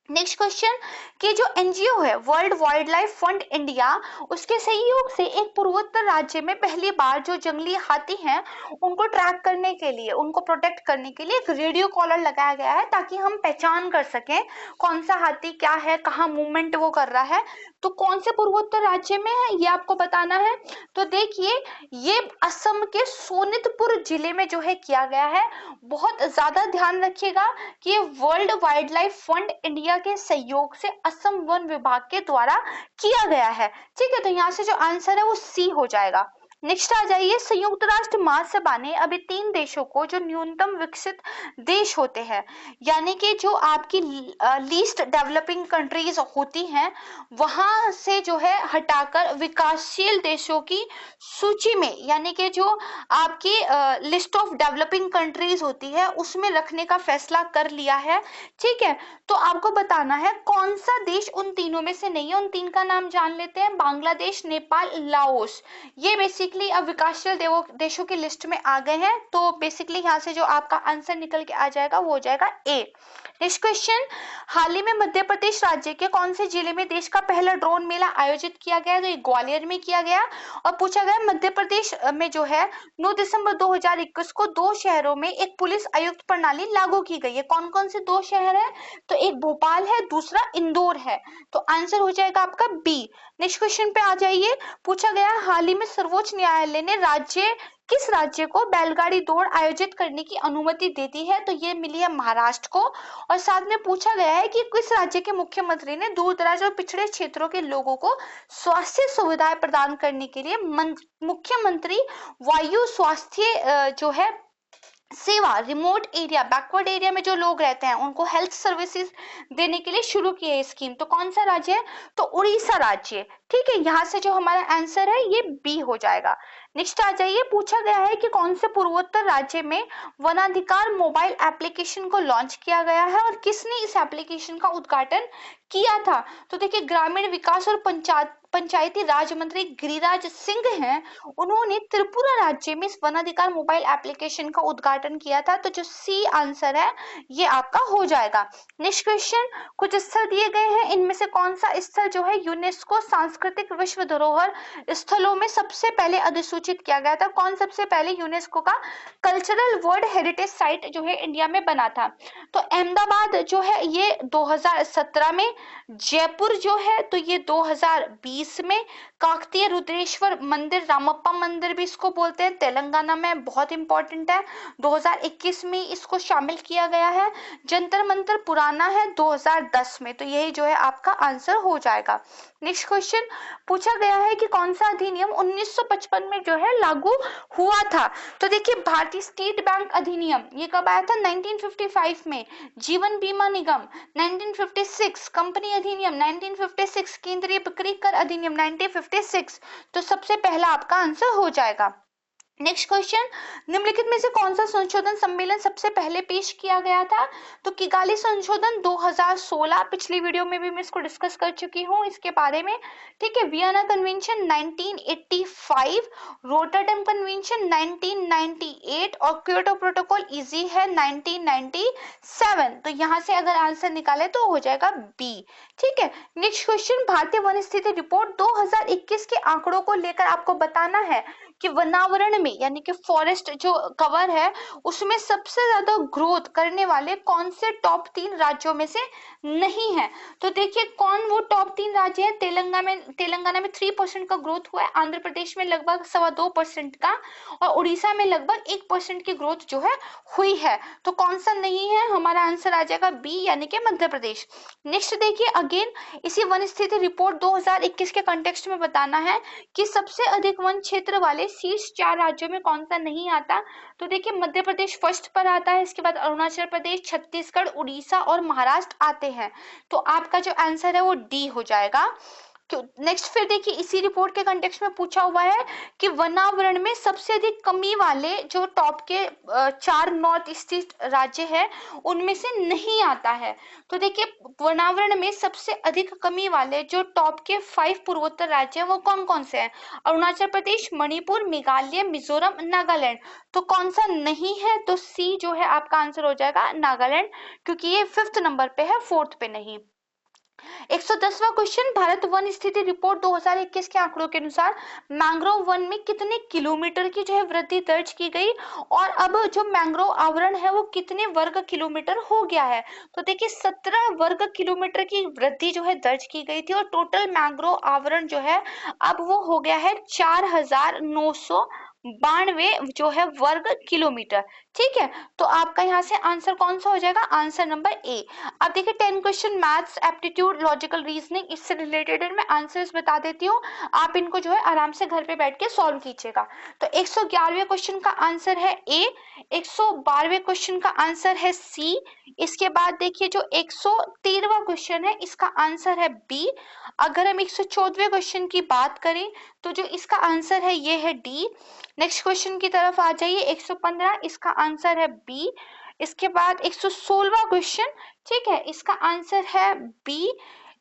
नेक्स्ट क्वेश्चन कि जो एनजीओ है world wild life fund India, उसके सहयोग से एक पूर्वोत्तर राज्य में पहली बार जो जंगली हाथी हैं उनको ट्रैक करने के लिए, उनको प्रोटेक्ट करने के लिए एक रेडियो कॉलर लगाया गया है ताकि हम पहचान कर सकें कौन सा हाथी क्या है, कहाँ मूवमेंट वो कर रहा है। तो कौन से पूर्वोत्तर राज्य में है ये आपको बताना है। तो देखिए ये असम के सोनितपुर जिले में जो है किया गया है। बहुत ज्यादा ध्यान रखिएगा कि world wild life fund India के सहयोग से असम वन विभाग के द्वारा किया गया है। ठीक है, तो यहाँ से जो आंसर है वो सी हो जाएगा। नेक्स्ट आ जाइए, संयुक्त राष्ट्र महासभा ने अभी 3 देशों को जो न्यूनतम विकसित देश होते हैं यानी कि जो आपकी लीस्ट डेवलपिंग कंट्रीज होती हैं वहां से जो है हटाकर विकासशील देशों की सूची में यानी कि जो आपकी लिस्ट ऑफ डेवलपिंग कंट्रीज होती है उसमें रखने का फैसला कर लिया है। ठीक है, तो आपको बताना है कौन सा देश उन तीनों में से नहीं है। उन 3 का नाम जान लेते हैं, बांग्लादेश, नेपाल, लाओस। ये बेसिक बेसिकली अब विकासशील देशों की लिस्ट में आ गए हैं, तो बेसिकली यहाँ से जो आपका आंसर निकल के आ जाएगा वो हो जाएगा ए। नेक्स्ट क्वेश्चन, हाल ही में मध्य प्रदेश राज्य के कौन से जिले में देश का पहला ड्रोन मेला आयोजित किया गया? तो ये ग्वालियर में किया गया। और पूछा गया मध्य प्रदेश में जो है 9 दिसंबर 2021 को 2 शहरों में एक पुलिस आयुक्त प्रणाली लागू की गई है। कौन कौन से 2 शहर है? तो एक भोपाल है, दूसरा इंदौर है। तो आंसर हो जाएगा आपका बी। नेक्स्ट क्वेश्चन पे आ जाइए। पूछा गया हाल ही में सर्वोच्च न्यायालय ने किस राज्य को बैलगाड़ी दौड़ आयोजित करने की अनुमति दे दी है? तो ये मिली है महाराष्ट्र को। और साथ में पूछा गया है कि किस राज्य के मुख्यमंत्री ने दूर दराज और पिछड़े क्षेत्रों के लोगों को स्वास्थ्य सुविधाएं प्रदान करने के लिए मुख्यमंत्री वायु स्वास्थ्य जो है सेवा, रिमोट एरिया, बैकवर्ड एरिया में जो लोग रहते हैं उनको हेल्थ सर्विसेज देने के लिए शुरू की है स्कीम। तो कौन सा राज्य है? तो उड़ीसा राज्य। ठीक है, यहाँ से जो हमारा आंसर है ये बी हो जाएगा। नेक्स्ट आ जाइए। पूछा गया है कि कौन से पूर्वोत्तर राज्य में वनाधिकार मोबाइल एप्लीकेशन को लॉन्च किया गया है और किसने इस एप्लीकेशन का उद्घाटन किया था? तो देखिए ग्रामीण विकास और पंचायती राज मंत्री गिरिराज सिंह हैं, उन्होंने त्रिपुरा राज्य में इस वनाधिकार मोबाइल एप्लीकेशन का उद्घाटन किया था। तो जो सी आंसर है ये आपका हो जाएगा। नेक्स्ट क्वेश्चन, कुछ स्थल दिए गए हैं, इनमें से कौन सा स्थल जो है यूनेस्को सांस्कृतिक विश्व धरोहर स्थलों में सबसे पहले अधिसूचित किया गया था? कौन सबसे पहले यूनेस्को का कल्चरल वर्ल्ड हेरिटेज साइट जो है इंडिया में बना था? तो अहमदाबाद जो है ये 2017 में, जयपुर जो है तो ये 2020 में, काकतीय रुद्रेश्वर मंदिर, रामप्पा मंदिर भी इसको बोलते हैं, तेलंगाना में, बहुत इंपॉर्टेंट है, 2021 में इसको शामिल किया गया है। जंतर मंतर पुराना है 2010 में। तो यही जो है आपका आंसर हो जाएगा। नेक्स्ट क्वेश्चन, पूछा गया है कि कौन सा अधिनियम 1955 में जो है लागू हुआ था? तो देखिए भारतीय स्टेट बैंक अधिनियम ये कब आया था? 1955 में। जीवन बीमा निगम 1956, कंपनी अधिनियम 1956, केंद्रीय बिक्री कर अधिनियम 1956। तो सबसे पहला आपका आंसर हो जाएगा। नेक्स्ट क्वेश्चन, निम्नलिखित में से कौन सा संशोधन सम्मेलन सबसे पहले पेश किया गया था? तो किगाली संशोधन 2016, पिछली वीडियो में भी मैं इसको डिस्कस कर चुकी हूँ इसके बारे में। ठीक है, वियना कन्वेंशन 1985, रोटरडम कन्वेंशन 1998 और क्योटो प्रोटोकॉल इजी है 1997। तो यहाँ से अगर आंसर निकाले तो हो जाएगा बी। ठीक है, नेक्स्ट क्वेश्चन, भारतीय वन स्थिति रिपोर्ट 2021 के आंकड़ों को लेकर आपको बताना है कि वनावरण में यानी कि फॉरेस्ट जो कवर है उसमें सबसे ज्यादा ग्रोथ करने वाले कौन से टॉप 3 राज्यों में से नहीं है? तो देखिए कौन वो टॉप 3 राज्य है? तेलंगाना में 3% का ग्रोथ हुआ है, आंध्र प्रदेश में लगभग 2.25% का, और उड़ीसा में लगभग 1% की ग्रोथ जो है हुई है। तो कौन सा नहीं है? हमारा आंसर आ जाएगा बी यानी कि मध्य प्रदेश। नेक्स्ट देखिए, अगेन इसी वन स्थिति रिपोर्ट 2021 के कंटेक्स्ट में बताना है कि सबसे अधिक वन क्षेत्र वाले शीर्ष 4 राज्यों में कौन सा नहीं आता? तो देखिए मध्य प्रदेश फर्स्ट पर आता है, इसके बाद अरुणाचल प्रदेश, छत्तीसगढ़, उड़ीसा और महाराष्ट्र आते हैं। तो आपका जो आंसर है वो डी हो जाएगा। नेक्स्ट फिर देखिए इसी रिपोर्ट के कंटेक्स्ट में पूछा हुआ है कि वनावरण में सबसे अधिक कमी वाले जो टॉप के 4 नॉर्थ ईस्ट राज्य है उनमें से नहीं आता है। तो देखिए वनावरण में सबसे अधिक कमी वाले जो टॉप के 5 पूर्वोत्तर राज्य हैं वो कौन कौन से हैं? अरुणाचल प्रदेश, मणिपुर, मेघालय, मिजोरम, नागालैंड। तो कौन सा नहीं है? तो सी जो है आपका आंसर हो जाएगा नागालैंड, क्योंकि ये 5th नंबर पे है, 4th पे नहीं। 110वां क्वेश्चन, भारत वन स्थिति रिपोर्ट 2021 के आंकड़ों के अनुसार मैंग्रोव वन में कितने किलोमीटर की जो है वृद्धि दर्ज की गई और अब जो मैंग्रोव आवरण है वो कितने वर्ग किलोमीटर हो गया है? तो देखिए 17 वर्ग किलोमीटर की वृद्धि जो है दर्ज की गई थी और टोटल मैंग्रोव आवरण जो है अब वो हो गया है 4992 जो है वर्ग किलोमीटर। ठीक है, तो आपका यहाँ से आंसर कौन सा हो जाएगा? Answer number A. अब देखिए 10 question maths, aptitude, logical reasoning, इससे रिलेटेड मैं आंसर्स बता देती हूँ, आप इनको जो है आराम से घर पे बैठ के सॉल्व कीजिएगा। तो 111वें क्वेश्चन का आंसर है ए, 112वें क्वेश्चन का आंसर है सी, इसके बाद देखिए जो 113वां क्वेश्चन है इसका आंसर है बी। अगर हम 114वें क्वेश्चन की बात करें तो जो इसका आंसर है ये है डी। नेक्स्ट क्वेश्चन की तरफ आ जाइए, 115, इसका आंसर है बी। इसके बाद 116वां क्वेश्चन, ठीक है, इसका आंसर है बी।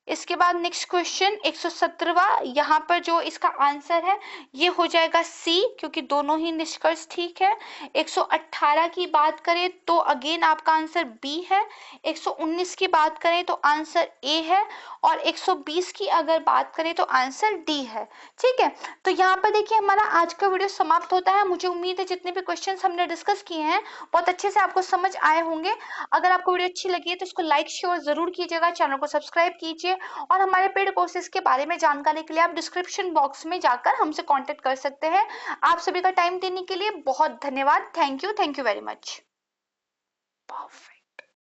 इसके बाद नेक्स्ट क्वेश्चन 117वां, यहाँ पर जो इसका आंसर है ये हो जाएगा सी, क्योंकि दोनों ही निष्कर्ष ठीक है। 118 की बात करें तो अगेन आपका आंसर बी है। 119 की बात करें तो आंसर ए है, और 120 की अगर बात करें तो आंसर डी है। ठीक है, तो यहाँ पर देखिए हमारा आज का वीडियो समाप्त होता है। मुझे उम्मीद है जितने भी क्वेश्चंस हमने डिस्कस किए हैं बहुत अच्छे से आपको समझ आए होंगे। अगर आपको वीडियो अच्छी लगी है तो इसको लाइक शेयर जरूर कीजिएगा, चैनल को सब्सक्राइब कीजिए, और हमारे पेड कोर्सेज के बारे में जानकारी के लिए आप डिस्क्रिप्शन बॉक्स में जाकर हमसे कांटेक्ट कर सकते हैं। आप सभी का टाइम देने के लिए बहुत धन्यवाद। Thank you very much. Perfect.